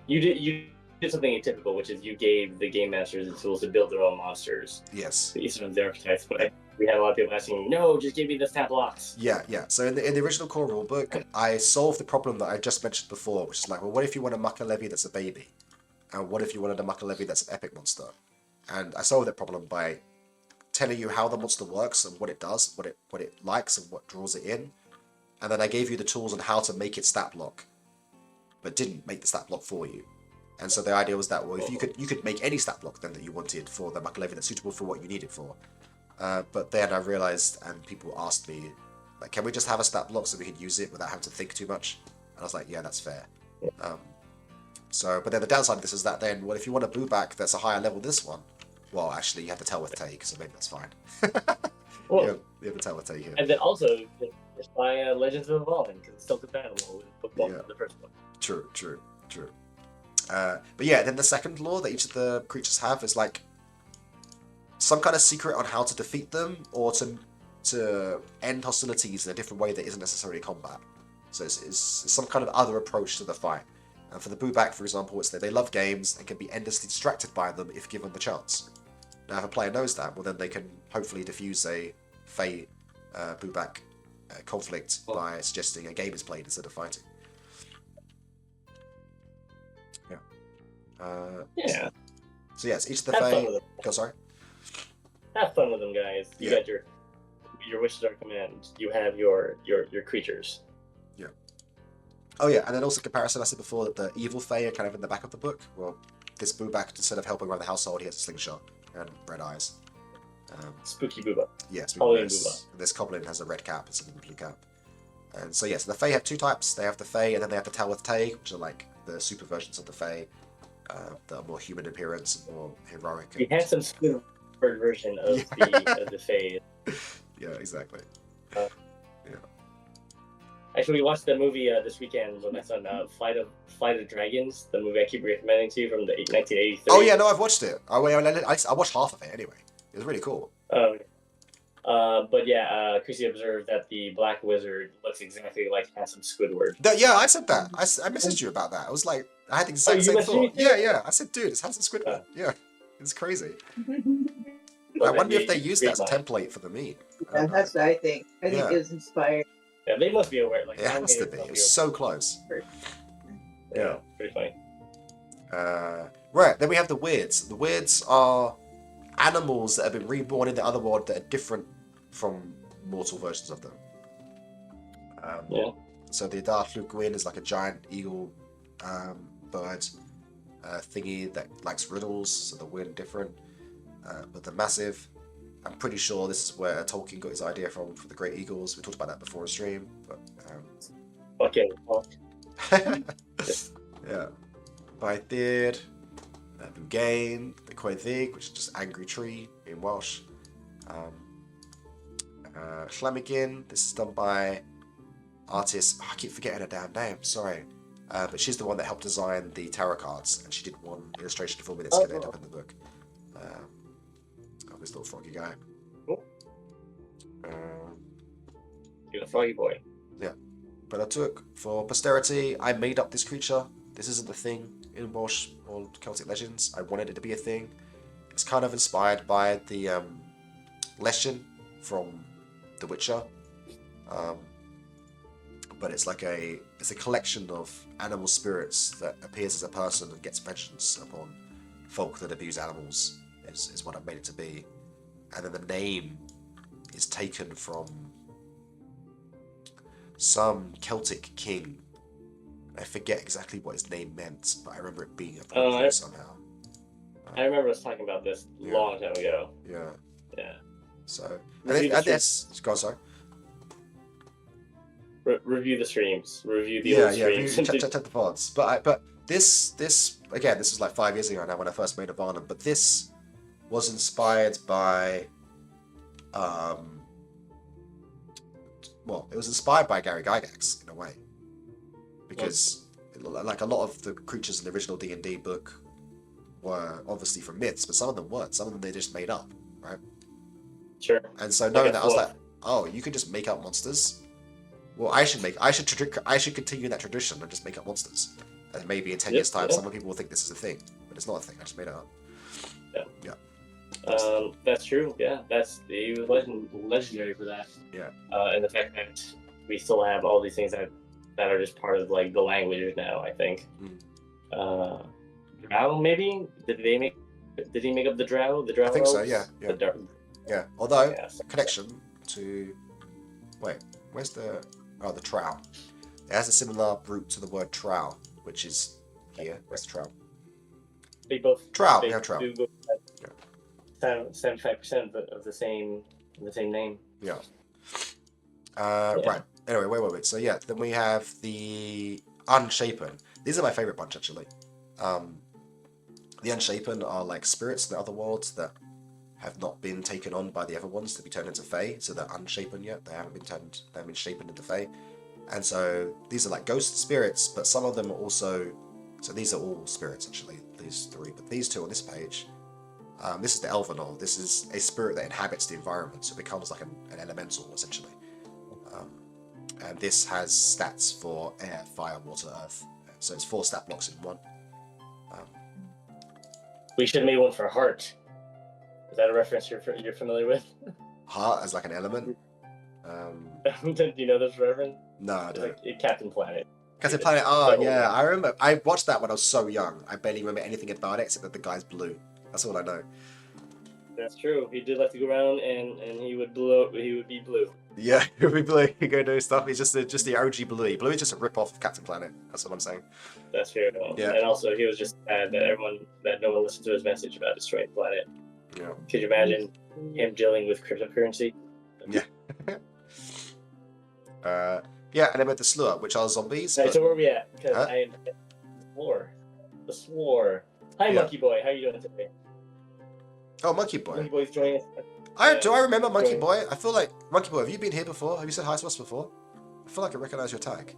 you did something atypical, which is you gave the game masters the tools to build their own monsters. Yes. Each of their archetypes. But we had a lot of people asking, "No, just give me the stat blocks." Yeah. So in the original core rulebook, I solved the problem that I just mentioned before, which is like, well, what if you want a Mucker Levy that's a baby, and what if you wanted a Mucker Levy that's an epic monster? And I solved that problem by telling you how the monster works and what it does, what it likes, and what draws it in, and then I gave you the tools on how to make it stat block, but didn't make the stat block for you. And so the idea was that, well, if you could make any stat block then that you wanted for the Mucker Levy that's suitable for what you need it for. But then I realized, and people asked me, like, can we just have a stat block so we can use it without having to think too much? And I was like, yeah, that's fair. But then the downside of this is that then, well, if you want a blue back that's a higher level than this one, well, actually, you have to tell with take, so maybe that's fine. Well, you have to tell with take here. and then also just buy Legends of Avallen, because it's still compatible with book one, the first one. True. But yeah, then the second law that each of the creatures have is like some kind of secret on how to defeat them or to end hostilities in a different way that isn't necessarily combat. So it's some kind of other approach to the fight. And for the Booback, for example, it's that they love games and can be endlessly distracted by them if given the chance. Now, if a player knows that, well, then they can hopefully diffuse a Fae Booback conflict by suggesting a game is played instead of fighting. Yeah. So yes, each of the Have fun Fae. with them. Oh, sorry. Have fun with them, guys. You got your wishes are command. You have your creatures. Yeah. Oh yeah, and then also comparison. I said before that the evil Fae are kind of in the back of the book. Well, this Booback, instead of helping around the household, he has a slingshot and red eyes. Spooky Booba. Yeah, Halloween spooky. Booba. This Goblin has a red cap instead of a blue cap. And so yes, the Fae have two types. They have the Fae, and then they have the Talith Tay, which are like the super versions of the Fae. That are more human appearance, more heroic. The handsome Squidward version of the Fae. Yeah, exactly. Actually, we watched the movie this weekend with my son, Flight of Dragons, the movie I keep recommending to you from the 1983. Oh yeah, no, I've watched it. I watched half of it anyway. It was really cool. But yeah, Chrissy observed that the Black Wizard looks exactly like handsome Squidward. Yeah, I said that. I messaged you about that. I was like, I had the exact same thought. Yeah. I said, dude, it's handsome Squidward. Yeah, it's crazy. I wonder if they used that as a template for the meme. Yeah, that's what I think. I think it was inspired. Yeah, they must be aware. Like, it has to be. It's so close. Yeah, pretty funny. Right, then we have the Weirds. The Weirds are animals that have been reborn in the other world that are different from mortal versions of them. So the Darflugwin is like a giant eagle bird thingy that likes riddles, so the Win different. But the Massive, I'm pretty sure this is where Tolkien got his idea from for the Great Eagles. We talked about that before in stream, but okay. Yeah. Baithid, Bugain, the Coeddig, which is just angry tree in Welsh. Schlamigin, this is done by artist. Oh, I keep forgetting her damn name. Sorry. But she's the one that helped design the tarot cards, and she did one illustration for me that's going to end up in the book. This little froggy guy. You're a froggy boy. Yeah. But I took, for posterity, I made up this creature. This isn't a thing in Welsh or Celtic legends. I wanted it to be a thing. It's kind of inspired by the Leshen from The Witcher. But it's like it's a collection of animal spirits that appears as a person and gets vengeance upon folk that abuse animals, is what I've made it to be. And then the name is taken from some Celtic king. I forget exactly what his name meant, but I remember it being appropriate somehow. I remember us talking about this long time ago. Yeah. So, Go on, sorry. review the streams, review the Yeah, old yeah. streams. Check the VODs. But this again, this was like 5 years ago now when I first made Avallen. But this was inspired by, well, it was inspired by Gary Gygax in a way, because like a lot of the creatures in the original D&D book were obviously from myths, but some of them weren't. Some of them they just made up, right? Sure. And so knowing that, I was like, oh, you can just make up monsters. Well, I should continue that tradition and just make up monsters. And maybe in 10 years' time, some people will think this is a thing, but it's not a thing. I just made it up. Yeah. That's true. Yeah, he was legendary for that. Yeah. And the fact that we still have all these things that are just part of like the languages now. I think. Drow, maybe did he make up the Drow? The Drow. I think so. elves? Yeah. Yeah. Yeah. Although connection to, wait, where's the trow? It has a similar root to the word trow, which is here. Where's the trow? They both. Trow. They Yeah, trow. do both have 75% of the same name. Yeah. Right. Anyway, wait. So yeah, then we have the Unshapen. These are my favorite bunch actually. The Unshapen are like spirits in the other worlds that have not been taken on by the other ones to be turned into Fae, so they're unshapen yet. They haven't been shapen into Fae. And so these are like ghost spirits, but some of them are also, so these are all spirits actually, these three, but these two on this page, this is the Elvenor. This is a spirit that inhabits the environment, so it becomes like an elemental essentially. And this has stats for air, fire, water, earth. So it's 4 stat blocks in one. We should have made one for Heart. Is that a reference you're familiar with? Heart as like an element. Do you know this reference? No, I don't. Like Captain Planet. Captain Planet. Oh yeah, I remember. I watched that when I was so young. I barely remember anything about it except that the guy's blue. That's all I know. That's true. He did like to go around and he would be blue. Yeah, he would be blue. He'd go do stuff. He's just the OG Bluey. Blue is just a rip-off of Captain Planet. That's what I'm saying. That's true. Yeah. And also, he was just sad that no one listened to his message about destroying the planet. Yeah. Could you imagine him dealing with cryptocurrency? Yeah. Yeah, and then with the Slur, which are zombies. Right, so where are we at? Because the Swore. Hi, Yeah. Monkey Boy. How are you doing today? Oh, Monkey Boy. Monkey Boy's joining us. Do I remember Monkey Boy? I feel like Monkey Boy. Have you been here before? Have you said hi to us before? I feel like I recognize your tag.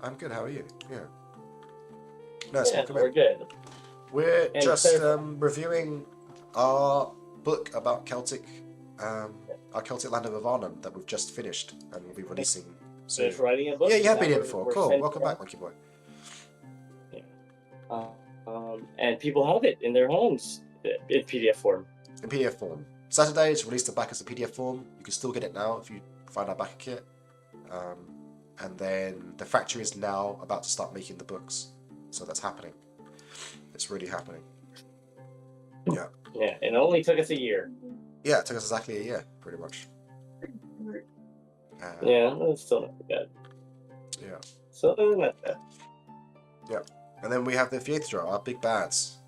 I'm good. How are you? Yeah. Nice. Yeah, we're good. We're And just reviewing our book about Celtic, our Celtic land of Avallen that we've just finished and we'll be releasing soon. Finished writing a book. Yeah, you have been Now here before. we're Cool. sending Welcome it back, Monkey Boy. and people have it in their homes in PDF form. In PDF form. Saturday it's released back as a PDF form. You can still get it now if you find our backer kit. And then the factory is now about to start making the books. So that's happening. It's really happening. Yeah. Yeah, it only took us a year. Yeah, it took us exactly a year, pretty much. Yeah, it's still not bad. Yeah. So not bad. Yeah. And then we have the Faeseeker, our big bads,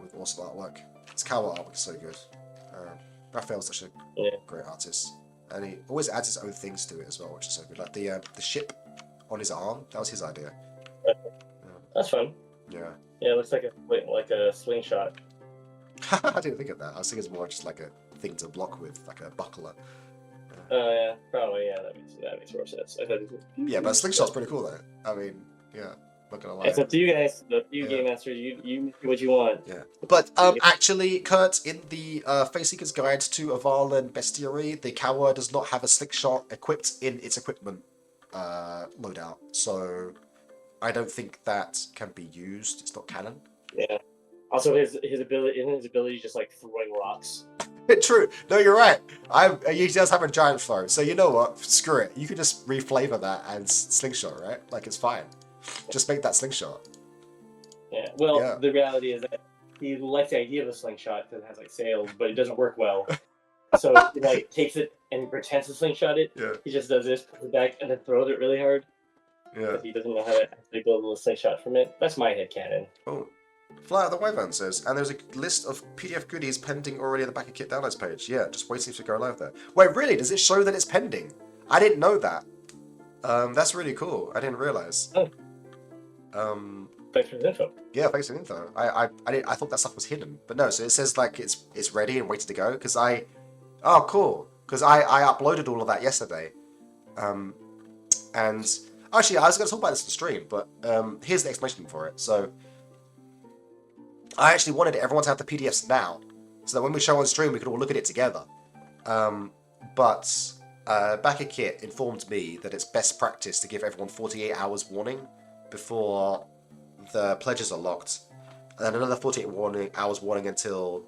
with awesome artwork. His cover artwork is so good. Raphael's such a great artist. And he always adds his own things to it as well, which is so good. Like the ship on his arm, that was his idea. That's fun. Yeah. Yeah, it looks like a slingshot. I didn't think of that. I was thinking it's more just like a thing to block with, like a buckler. Yeah, probably. Yeah, that makes more sense. Yeah, but a slingshot's pretty cool though. I mean, yeah, not gonna lie. It's up to you guys. It's up to you, Game Masters. You do what you want. Yeah. But actually, Kurt, in the Faeseeker's Guide to Avallen Bestiary, the Cower does not have a slingshot equipped in its equipment loadout. So I don't think that can be used. It's not canon. Yeah. Also, his ability just like throwing rocks. True. No, you're right. He does have a giant throw. So you know what? Screw it. You could just reflavor that as slingshot, right? Like it's fine. Just make that slingshot. Yeah. Well, the reality is that he likes the idea of a slingshot because it has like sails, but it doesn't work well. So he like takes it and pretends to slingshot it. Yeah. He just does this, puts it back, and then throws it really hard. Yeah. He doesn't know how to actually build a little slingshot from it. That's my headcanon. Oh. Fly Out the Wyvern says, and there's a list of PDF goodies pending already at the back of kit downloads page. Yeah, just waiting to go live there. Wait, really? Does it show that it's pending? I didn't know that. That's really cool. I didn't realize. Oh. Thanks for the info. Yeah, thanks for the info. I thought that stuff was hidden, but no. So it says like it's ready and waiting to go. Oh, cool. Because I uploaded all of that yesterday. And actually, I was going to talk about this on the stream, but here's the explanation for it. So I actually wanted everyone to have the PDFs now, so that when we show on stream, we could all look at it together. But Backer Kit informed me that it's best practice to give everyone 48 hours warning before the pledges are locked, and then another 48 hours warning until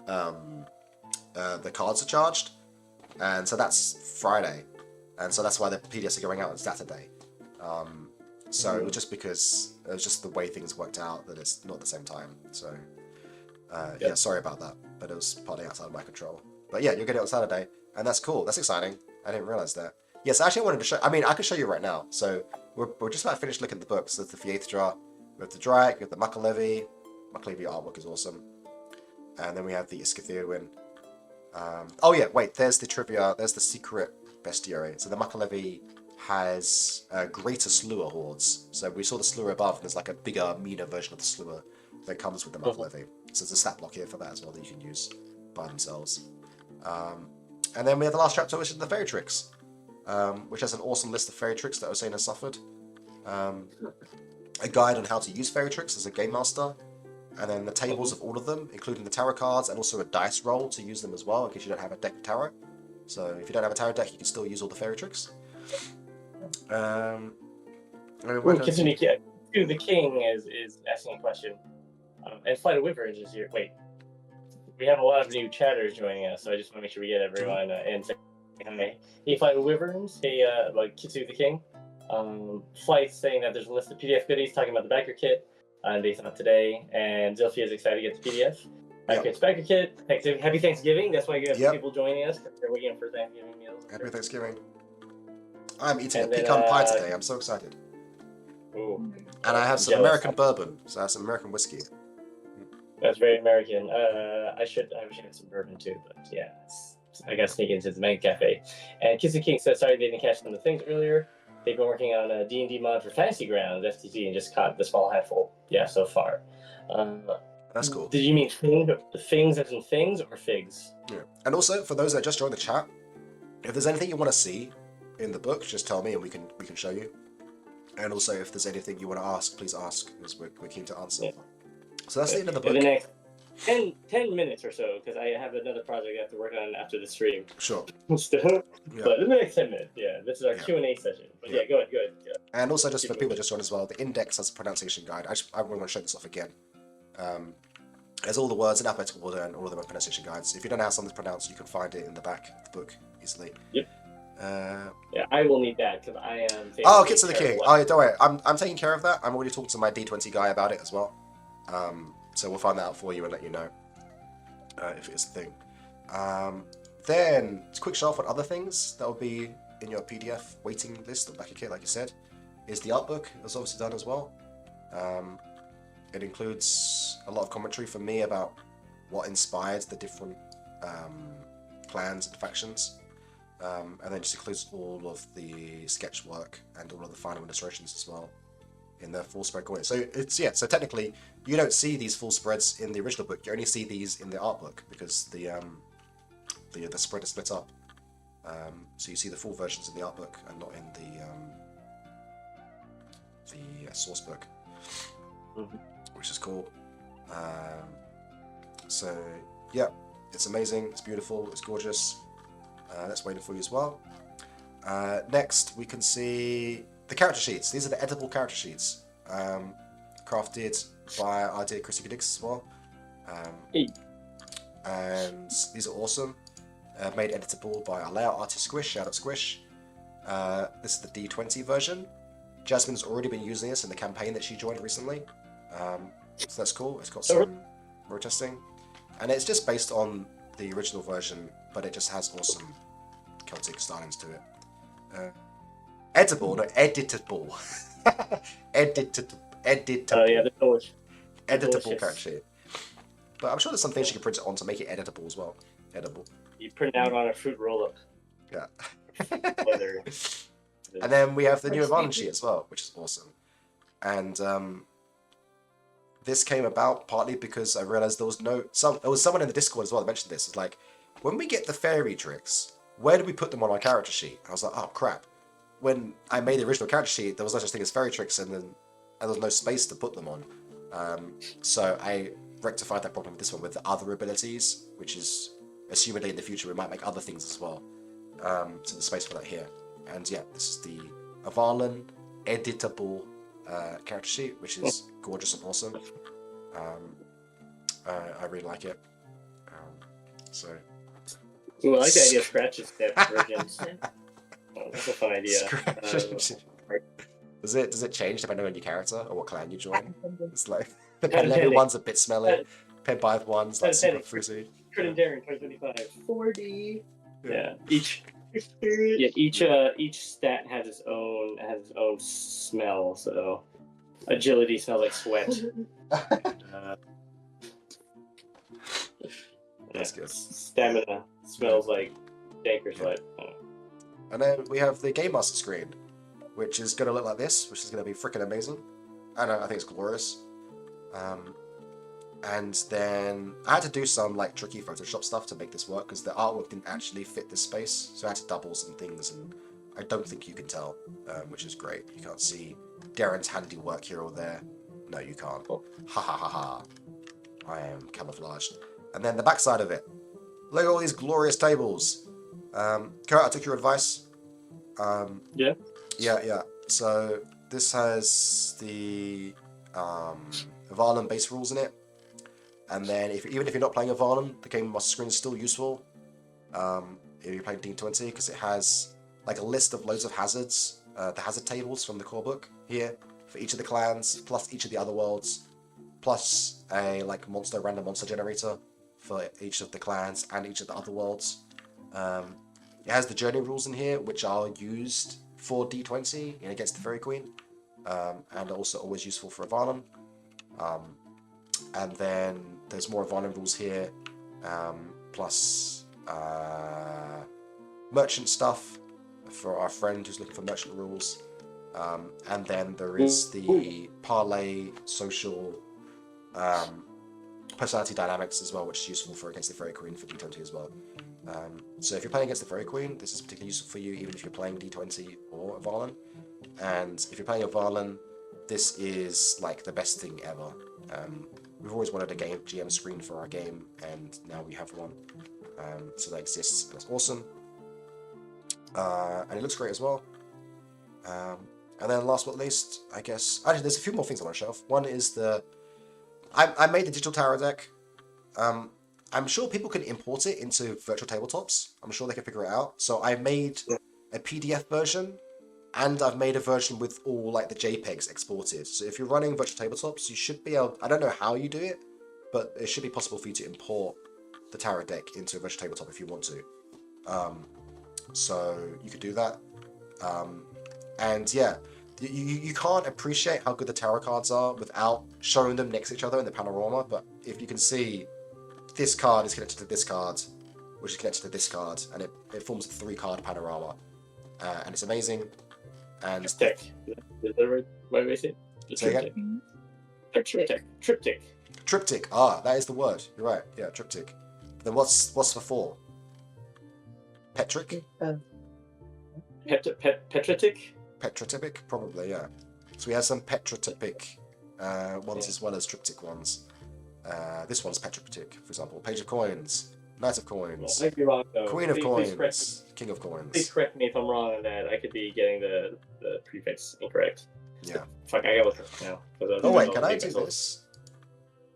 the cards are charged. And so that's Friday, and so that's why the PDFs are going out on Saturday. So it was just because it was just the way things worked out that it's not at the same time. So yeah, sorry about that, but it was partly outside of my control. But yeah, you'll get it on Saturday, and that's cool. That's exciting. I didn't realize that. Yes, actually, I wanted to show. I mean, I could show you right now. So we're just about to finish looking at the books. There's the Faeseeker, we have the Dryke, we have the Makalevi. Makalevi artwork is awesome, and then we have the Iskithirwin. Oh yeah, wait. There's the trivia. There's the secret Bestiary. So the Makalevi has greater Slur hordes. So we saw the Slur above, and there's like a bigger, meaner version of the Slur that comes with the Makalevi. So there's a stat block here for that as well that you can use by themselves. And then we have the last chapter, which is the fairy tricks, which has an awesome list of fairy tricks that Osain has suffered. A guide on how to use fairy tricks as a game master, and then the tables of all of them, including the tarot cards, and also a dice roll to use them as well, in case you don't have a deck of tarot. So if you don't have a tarot deck, you can still use all the fairy tricks. The King is asking a question. And Flight of Wyverns is here. Wait, we have a lot of new chatters joining us, so I just want to make sure we get everyone and say hi. Hey, Flight of Wyverns. Hey, like Kitsu the King. Flight's saying that there's a list of PDF goodies talking about the Backer Kit, and they thought today. And Zilphia is excited to get the PDF. Kit's Backer Kit. Happy Thanksgiving. That's why you have people joining us. They're waiting for Thanksgiving meals. Happy Thanksgiving. I'm eating a pecan pie today. I'm so excited. Ooh, and I have some American bourbon, so I have some American whiskey. That's very American. I should have some bourbon too, but yeah, I got to sneak into the main cafe. And Kiss the King says, sorry they didn't catch some of the things earlier. They've been working on a D&D mod for Fantasy Grounds, FTC, and just caught the small handful. Yeah, so far. That's cool. Did you mean things as in things or figs? Yeah. And also, for those that just joined the chat, if there's anything you want to see in the book, just tell me and we can show you. And also, if there's anything you want to ask, please ask, because we're keen to answer. Yeah. So that's the end of the book. In the next 10 minutes or so, because I have another project I have to work on after the stream. Sure. Yeah. But in the next 10 minutes, this is our Q&A session. But yeah, go ahead. And also, just for people that just joined as well, the index has a pronunciation guide. I want to show this off again. There's all the words in alphabetical order, and all of them are pronunciation guides. If you don't know how something's pronounced, you can find it in the back of the book easily. Yep. Yeah, I will need that because I am. Oh, Kits of the King. Oh, don't worry. I'm taking care of that. I'm already talking to my D20 guy about it as well. So we'll find that out for you and let you know if it is a thing. Then, quick show off on other things that will be in your PDF waiting list or Backer Kit, like you said, is the art book. It's obviously done as well. It includes a lot of commentary from me about what inspired the different clans and factions. And then just includes all of the sketch work and all of the final illustrations as well in the full spread coin. So so technically you don't see these full spreads in the original book. You only see these in the art book because the spread is split up. So you see the full versions in the art book and not in the source book, which is cool. So yeah, it's amazing. It's beautiful. It's gorgeous. That's waiting for you as well. Next, we can see the character sheets. These are the edible character sheets, crafted by our dear Chrissy Codex as well. And these are awesome. Made editable by our layout artist Squish. Shout out Squish. This is the D20 version. Jasmine's already been using this in the campaign that she joined recently. So that's cool. It's got some road testing. And it's just based on the original version, but it just has awesome Celtic stylings to it. Edible, no, editable. editable. Oh yeah, the delicious. Editable character sheet. But I'm sure there's some things you can print it on to make it editable as well. Edible. You print out on a fruit roll-up. Yeah. And then we have the new Which Avallen they- sheet as well, which is awesome. And this came about partly because I realized there was someone in the Discord as well that mentioned this. It's like, when we get the Faerie tricks, where do we put them on our character sheet? I was like, oh crap. When I made the original character sheet, there was no such thing as Faerie tricks, and there was no space to put them on. So I rectified that problem with this one with the other abilities, which is, assumedly in the future we might make other things as well. So there's space for that here. And yeah, this is the Avallen editable character sheet, which is gorgeous and awesome. I really like it. So. Ooh, I like the idea of scratch step versions. Oh, that's a fun idea. Does it change depending on your character or what clan you join? It's like the Depending. pen level one's a bit smelly. Pen 5 one's like super fruity. Crit and Daring 2025. 40. Yeah. Each stat has its own smell. So agility smells like sweat. That's good. Stamina smells like danker sweat. And then we have the Game Master screen, which is going to look like this, which is going to be freaking amazing. I think it's glorious. And then I had to do some like tricky Photoshop stuff to make this work because the artwork didn't actually fit this space, so I had to double some things, and I don't think you can tell, which is great. You can't see Darren's handiwork here or there. No, you can't. Ha ha ha ha. I am camouflaged. And then the back side of it. Look at all these glorious tables. Kurt, I took your advice. Yeah. Yeah. So this has the Avallen base rules in it. And then even if you're not playing Avallen, the Game Master screen is still useful. If you're playing D20, because it has like a list of loads of hazards, the hazard tables from the core book here for each of the clans, plus each of the other worlds, plus a like random monster generator for each of the clans and each of the other worlds. It has the journey rules in here, which are used for D20 and against the Fairy Queen, and also always useful for Avallen. And then there's more Avallen rules here, plus merchant stuff for our friend who's looking for merchant rules. And then there is the parlay social personality dynamics as well, which is useful for against the Fairy Queen for D20 as well. So if you're playing against the Fairy Queen, this is particularly useful for you, even if you're playing D20 or Avallen. And if you're playing Avallen, this is like the best thing ever. We've always wanted a GM screen for our game, and now we have one. So that exists, and it's awesome. And it looks great as well. And then last but not least, I guess, actually there's a few more things on my shelf. One is I made the digital tarot deck. I'm sure people can import it into virtual tabletops. I'm sure they can figure it out. So I made a PDF version, and I've made a version with all like the JPEGs exported. So if you're running virtual tabletops, you should be able, I don't know how you do it, but it should be possible for you to import the tarot deck into a virtual tabletop if you want to. So you could do that. And yeah, you can't appreciate how good the tarot cards are without showing them next to each other in the panorama. But if you can see, this card is connected to this card, which is connected to this card, and it forms a 3-card panorama. And it's amazing. And Triptych. Is that right? What did I say? Say again? Triptych. Triptych. Ah, that is the word. You're right. Yeah, triptych. Then what's for 4? Petric? Petritic? Petrotypic? Probably, yeah. So we have some petrotypic ones as well as triptych ones. This one's petrotypic, for example. Page of Coins, Knight of Coins, I might be wrong, though. Queen of Please Coins, King of Coins. Please correct me if I'm wrong on that. I could be getting the prefix incorrect. Yeah. Fuck, I gotta look it now. Oh wait, can I do this?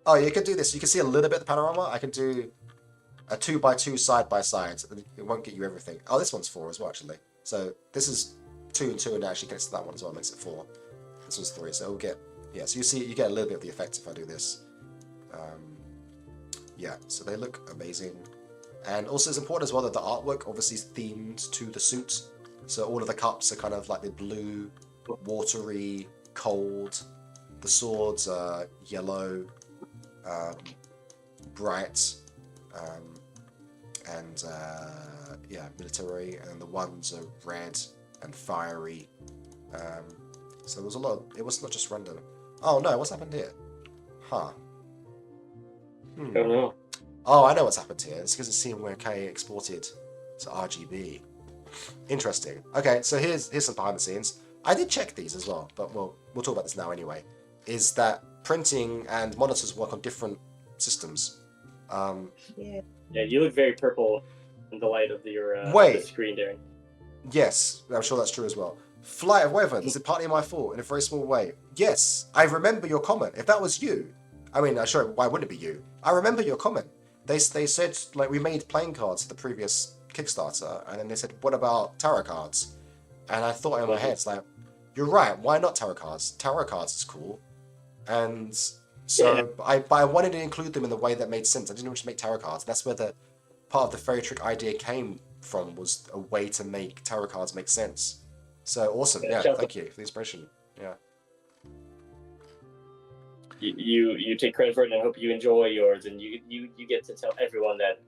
Oh, you can do this. You can see a little bit of the panorama. I can do a 2x2 side by side. It won't get you everything. Oh, this one's 4 as well, actually. So this is 2 and 2, and it actually gets to that one as well. Makes it 4. This one's 3, so it'll get, yeah. So you get a little bit of the effect if I do this. Yeah, so they look amazing. And also it's important as well that the artwork obviously is themed to the suit. So all of the cups are kind of like the blue, watery, cold. The swords are yellow, bright, and yeah, military. And the ones are red and Faerie. So there was a lot of, it was not just random. Oh no, what's happened here? Huh. I don't know. Oh, I know what's happened here. It's because it's CMYK exported to RGB. Interesting. Okay, so here's some behind the scenes. I did check these as well, but we'll talk about this now anyway. Is that printing and monitors work on different systems? Yeah. Yeah, you look very purple in the light of your Wait. the screen, Darren. Yes, I'm sure that's true as well. Flight of Wyverns, is it partly my fault in a very small way? Yes, I remember your comment. If that was you, I mean, I'm sure, why wouldn't it be you? I remember your comment. They said, like, we made playing cards for the previous Kickstarter, and then they said, what about tarot cards? And I thought in my head, it's like, you're right, why not tarot cards? Tarot cards is cool. And so I wanted to include them in the way that made sense. I didn't want to make tarot cards. That's where the part of the fairy trick idea came from, was a way to make tarot cards make sense. So awesome, yeah, thank you for the inspiration. Yeah. You take credit for it, and I hope you enjoy yours, and you get to tell everyone that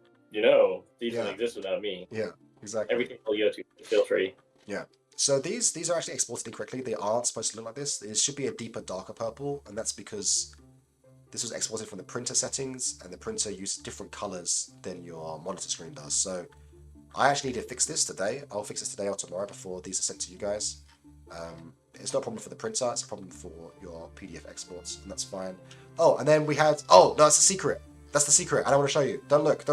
these don't exist without me. Yeah, exactly. Everything will go to, feel free. Yeah. So these are actually exported incorrectly. They aren't supposed to look like this. It should be a deeper, darker purple, and that's because this was exported from the printer settings, and the printer used different colors than your monitor screen does. So I actually need to fix this today. I'll fix this today or tomorrow before these are sent to you guys. It's not a problem for the printer, it's a problem for your PDF exports, and that's fine. Oh, and then we had, oh, no, that's the secret. That's the secret. I don't want to show you. Don't look.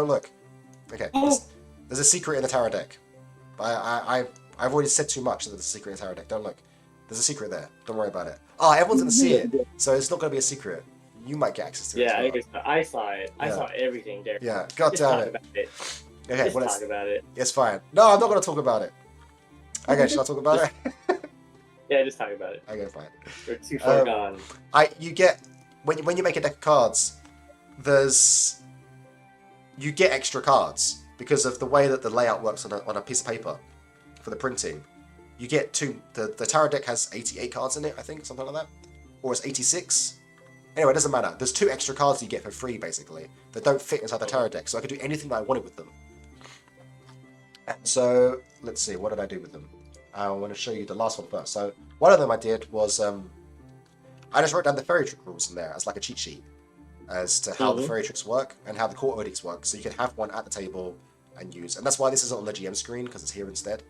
Okay, there's a secret in the tarot deck. I've already said too much that there's a secret in the tarot deck. Don't look. There's a secret there. Don't worry about it. Oh, everyone's going to see it, so it's not going to be a secret. You might get access to it. Yeah, as well. I saw it. I saw everything, Derek. Yeah, god damn it. Okay, Just talk about it. It's fine. No, I'm not going to talk about it. Okay, should I talk about it? Yeah, just talk about it. Okay, fine. We're too far gone. You get when you make a deck of cards, you get extra cards because of the way that the layout works on a piece of paper for the printing. You get the tarot deck has 88 cards in it, I think, something like that, or it's 86. Anyway, it doesn't matter. There's 2 extra cards you get for free, basically, that don't fit inside the tarot deck, so I could do anything that I wanted with them. So let's see, what did I do with them? I want to show you the last one first. So one of them I did was I just wrote down the fairy trick rules in there as like a cheat sheet as to how the fairy tricks work and how the court edicts work. So you can have one at the table and use, and that's why this isn't on the GM screen, because it's here instead.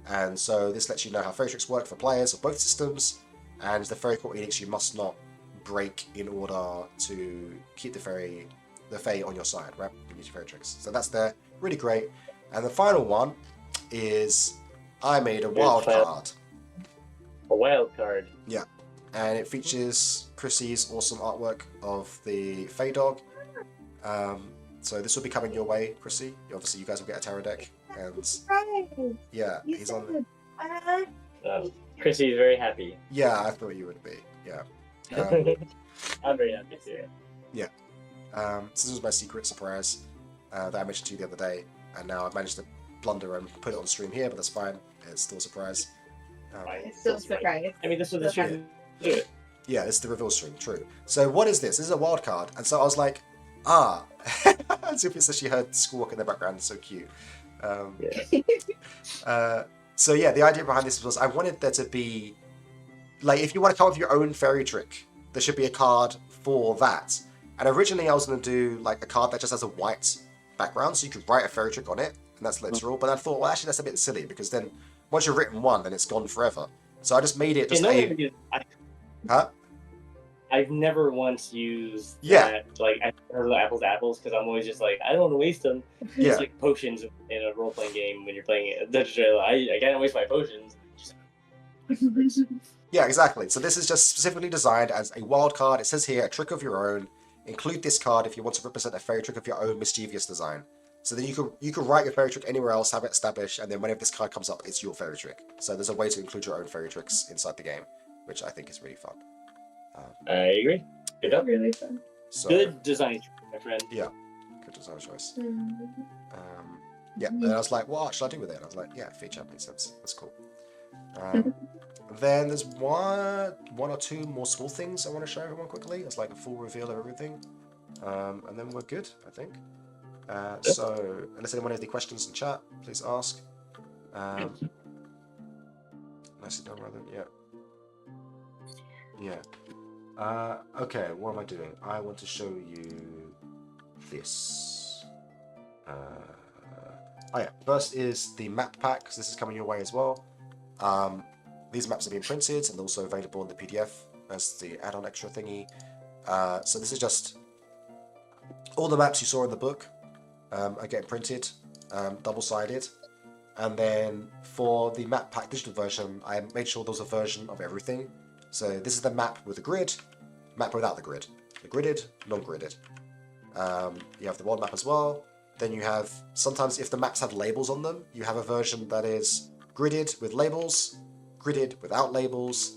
And so this lets you know how fairy tricks work for players of both systems, and the fairy court edicts you must not break in order to keep the fae on your side, right? You use your fairy tricks. So that's there, really great. And the final one is I made a wild card. A wild card. Yeah, and it features Chrissy's awesome artwork of the Fae Dog. So this will be coming your way, Chrissy. Obviously, you guys will get a tarot deck, and yeah, he's on. Chrissy's very happy. Yeah, I thought you would be. Yeah. I'm very happy too. Yeah. So this was my secret surprise that I mentioned to you the other day, and now I've managed to blunder and put it on stream here, but that's fine. It's still a surprise. It's still a surprise. I mean, this was the stream. Do it. Yeah, it's the reveal stream, true. So what is this? This is a wild card, and so I was like, Sophia says she heard squawk in the background, it's so cute. So yeah, the idea behind this was I wanted there to be, like, if you want to come up with your own fairy trick, there should be a card for that. And originally I was going to do like a card that just has a white background, so you could write a fairy trick on it, and that's literal. But I thought, well, actually that's a bit silly, because then once you've written one, then it's gone forever. So I just made it just I've never once used that, like, apples, because I'm always just like, I don't want to waste them. Yeah. It's like potions in a role-playing game when you're playing Dungeons & Dragons. I can't waste my potions. Yeah, exactly. So this is just specifically designed as a wild card. It says here, a trick of your own. Include this card if you want to represent a fairy trick of your own mischievous design. So then you could write your fairy trick anywhere else, have it established, and then whenever this card comes up, it's your fairy trick. So there's a way to include your own fairy tricks inside the game, which I think is really fun. I agree. Good job. Really fun. So, good design, my friend. Yeah, good design choice. Yeah, and I was like, what should I do with it? And I was like, yeah, feature makes sense. That's cool. Then there's one or two more small things I want to show everyone quickly. It's like a full reveal of everything. And then we're good, I think. So, unless anyone has any questions in chat, please ask. Nicely done, rather. Yeah. Yeah. Okay, what am I doing? I want to show you this. Oh yeah, first is the map pack, because this is coming your way as well. These maps are being printed and also available in the PDF as the add-on extra thingy. So this is just all the maps you saw in the book are getting printed, double-sided. And then for the map pack digital version, I made sure there was a version of everything. So this is the map with the grid, map without the grid. The gridded, non-gridded. You have the world map as well. Then you have, sometimes if the maps have labels on them, you have a version that is gridded with labels, gridded without labels,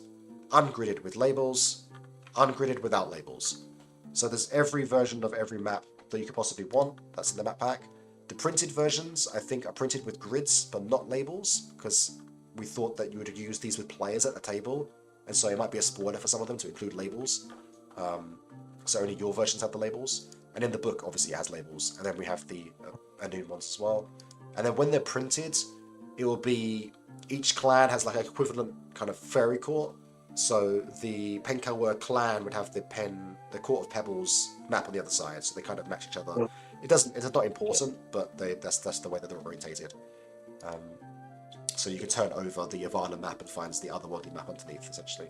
ungridded with labels, ungridded without labels. So there's every version of every map that you could possibly want. That's in the map pack. The printed versions, I think, are printed with grids, but not labels, because we thought that you would use these with players at the table, and so it might be a spoiler for some of them to include labels. So only your versions have the labels. And in the book, obviously, it has labels. And then we have the new ones as well. And then when they're printed, it will be, each clan has like an equivalent kind of fairy court. So the Penkelwer clan would have the Court of Pebbles map on the other side, so they kind of match each other. It's not important, but that's the way that they're orientated. So you can turn over the Avallen map and find the otherworldly map underneath, essentially.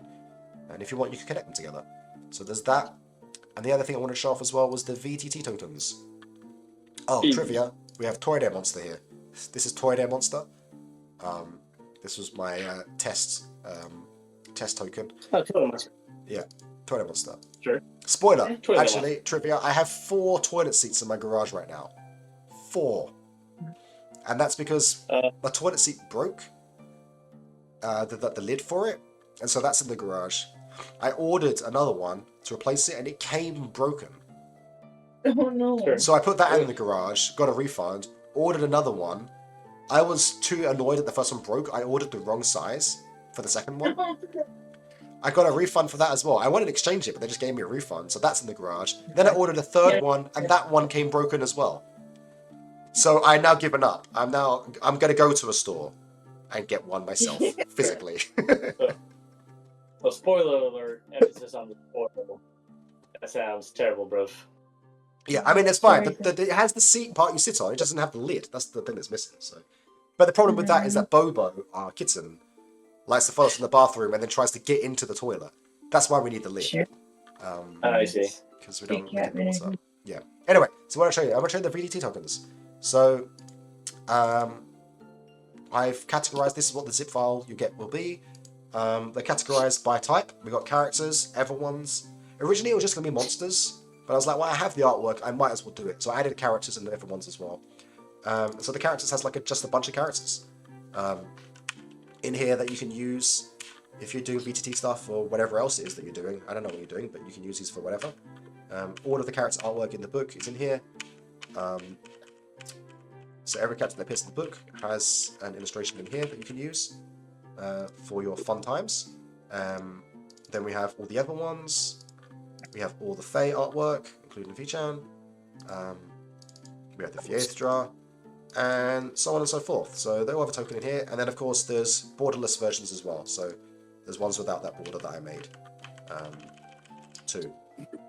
And if you want, you can connect them together. So there's that. And the other thing I wanted to show off as well was the VTT tokens. Oh, trivia. We have Toy Dare Monster here. This is Toy Dare Monster. This was my test token. Oh, Toilet Monster. Yeah, Toy Dare Monster. Sure. Spoiler. Toilet Actually, Monster. trivia. I have 4 toilet seats in my garage right now. 4. And that's because my toilet seat broke. The lid for it. And so that's in the garage. I ordered another one to replace it, and it came broken. Oh no. Sure. So I put that in the garage, got a refund, ordered another one. I was too annoyed that the first one broke. I ordered the wrong size for the second one. I got a refund for that as well. I wanted to exchange it, but they just gave me a refund, so that's in the garage. Then I ordered a third one, and that one came broken as well. So I now given up. I'm going to go to a store and get one myself, physically. So spoiler alert, emphasis on the spoiler. That sounds terrible, bro. Yeah, I mean, it's fine. It has the seat part you sit on. It doesn't have the lid. That's the thing that's missing. So, but the problem with that is that Bobo, our kitten, likes to follow us in the bathroom and then tries to get into the toilet. That's why we need the lid. Sure. I see. Because we don't get the water. Yeah. Anyway, so what I'll show you, I'm going to show you the VDT tokens. So, I've categorized, this is what the zip file you get will be. They're categorized by type. We got characters, everyone's. Originally it was just going to be monsters, but I was like, well, I have the artwork, I might as well do it. So I added characters and everyone's as well. So the characters has like just a bunch of characters in here that you can use if you're doing VTT stuff or whatever else it is that you're doing. I don't know what you're doing, but you can use these for whatever. All of the character artwork in the book is in here. So every character that appears in the book has an illustration in here that you can use for your fun times. Then we have all the other ones. We have all the Fae artwork, including Vichan. We have the Faeseeker, and so on and so forth. So they all have a token in here. And then, of course, there's borderless versions as well. So there's ones without that border that I made, too.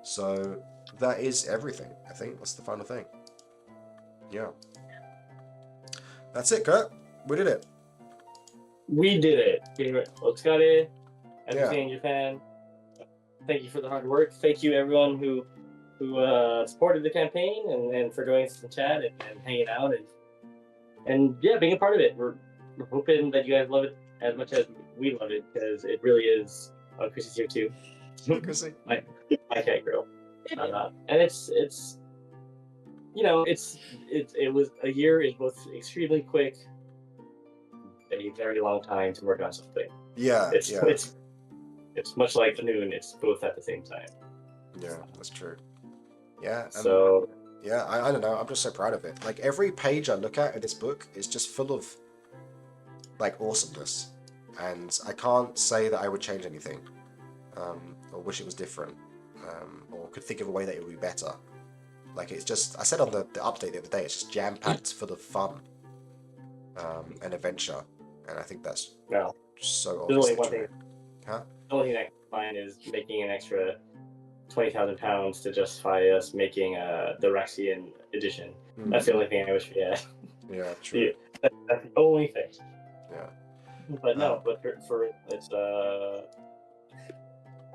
So that is everything, I think. That's the final thing. Yeah. That's it, Kurt. We did it. We did it. Otskare, everything in Japan. Thank you for the hard work. Thank you everyone who supported the campaign and for joining us in chat and hanging out and yeah, being a part of it. We're hoping that you guys love it as much as we love it, because it really is. Oh, Chrissy's here too. Chrissy. my cat girl. And it's you know, it was a year is both extremely quick and a very long time to work on something. Yeah, It's much like the noon. It's both at the same time. Yeah, that's true. Yeah. So yeah, I don't know. I'm just so proud of it. Like every page I look at in this book is just full of like awesomeness, and I can't say that I would change anything, or wish it was different, or could think of a way that it would be better. Like it's just, I said on the update the other day, it's just jam packed full of fun, and adventure, and I think that's so There's only obviously one true. thing. Huh? The only thing I can find is making an extra £20,000 to justify us making the Rexian edition. That's the only thing I wish we had. Yeah, true. That's the only thing. Yeah. But no, but for it's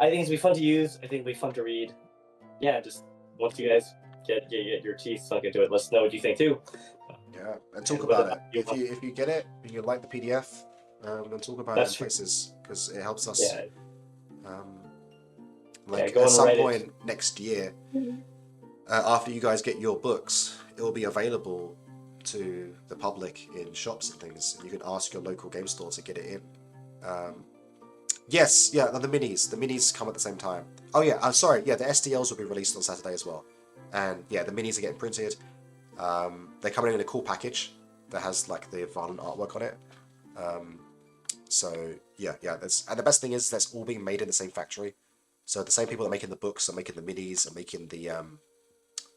I think it's be fun to use. I think it'll be fun to read. Yeah, just once you guys get your teeth sunk into it, let us know what you think too. Yeah, and talk about it. If you get it and you like the PDF, then talk about it in places because it helps us. Yeah. At some point next year, after you guys get your books, it will be available to the public in shops and things, and you can ask your local game store to get it in. Yes, yeah, the minis. The minis come at the same time. Oh yeah, I'm sorry. Yeah, the STLs will be released on Saturday as well, and yeah, the minis are getting printed. They're coming in a cool package that has like the Avallen artwork on it. So yeah, and the best thing is that's all being made in the same factory. So the same people that are making the books are making the minis and making the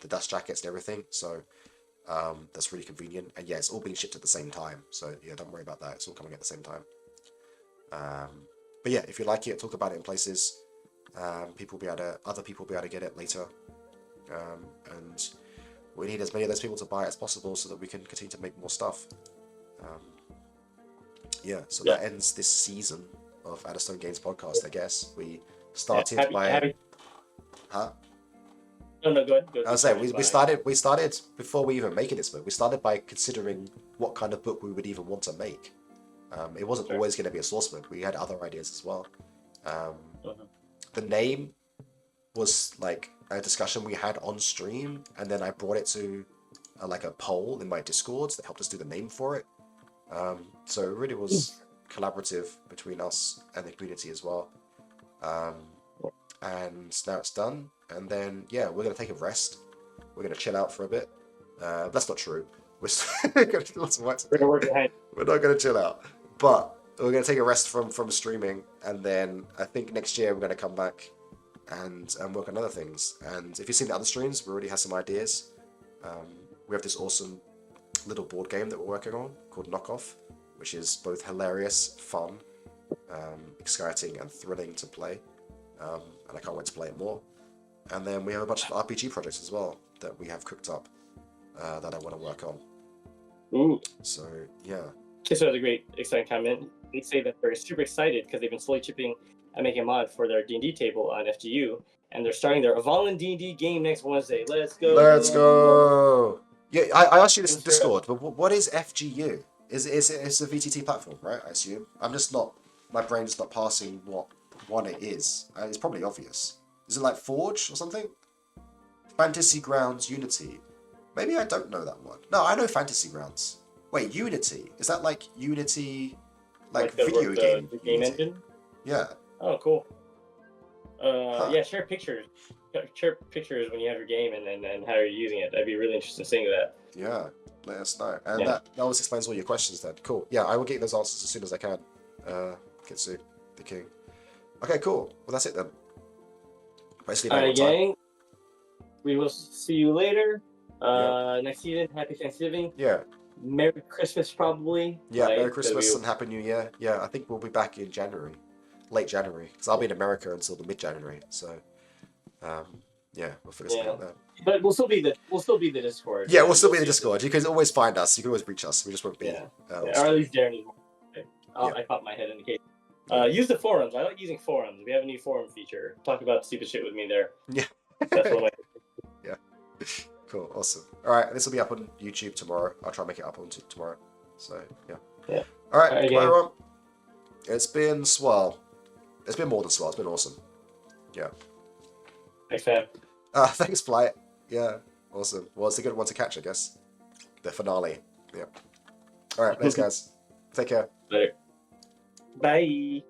dust jackets and everything. So that's really convenient. And yeah, it's all being shipped at the same time. So yeah, don't worry about that. It's all coming at the same time. But yeah, if you like it, talk about it in places. Other people will be able to get it later. And we need as many of those people to buy it as possible so that we can continue to make more stuff. That ends this season of At a Stone Games podcast, I guess. We started by... Huh? No, go ahead. I was saying, we started before we even making this book. We started by considering what kind of book we would even want to make. It wasn't always going to be a source book. We had other ideas as well. The name was like a discussion we had on stream, and then I brought it to like a poll in my Discords that helped us do the name for it. So it really was collaborative between us and the community as well. And now it's done. And then, yeah, we're going to take a rest. We're going to chill out for a bit. That's not true. We're going to do lots of work. We're not going to chill out. But we're going to take a rest from streaming. And then I think next year we're going to come back and work on other things. And if you've seen the other streams, we already have some ideas. We have this awesome little board game that we're working on called Knockoff, which is both hilarious, fun, exciting, and thrilling to play. And I can't wait to play it more. And then we have a bunch of RPG projects as well that we have cooked up that I want to work on. Ooh. So, yeah. This was a great, exciting comment. They say that they're super excited because they've been slowly chipping and making a mod for their D&D table on FGU, and they're starting their Avallen D&D game next Wednesday. Let's go! Let's go! Yeah, I asked you this in Discord, but what is FGU? It's a VTT platform, right? I assume. I'm just not... My brain's not passing what one it is. It's probably obvious. Is it like Forge or something? Fantasy Grounds Unity. Maybe I don't know that one. No, I know Fantasy Grounds. Wait, Unity? Is that like Unity, like video game? The game engine? Yeah. Oh, cool. Yeah, share pictures. Share pictures when you have your game and how you're using it. I'd be really interested in seeing that. Yeah, let us know. And that always explains all your questions then. Cool. Yeah, I will get those answers as soon as I can. Kitsu, the king. Okay, cool. Well, that's it then. Alright, gang. We will see you later. Next season. Happy Thanksgiving. Yeah. Merry Christmas, probably. Yeah, Merry Christmas and Happy New Year. Yeah, I think we'll be back in January. Late January. Because I'll be in America until the mid-January. So, yeah, we'll figure something out there. But we'll still be the Discord. Yeah, we'll still be the Discord. You can always find us. You can always reach us. We just won't be. Or at least Darren is more. I pop my head in the case. Use the forums. I like using forums. We have a new forum feature. Talk about stupid shit with me there. Yeah. That's one of my... Yeah. Cool. Awesome. All right. This will be up on YouTube tomorrow. I'll try and make it up on tomorrow. So, yeah. All right. Bye, everyone. It's been swell. It's been more than swell. It's been awesome. Yeah. Thanks, fam. Thanks, Flight. Yeah. Awesome. Well, it's a good one to catch, I guess. The finale. Yeah. All right. Thanks, guys. Take care. Later. Bye.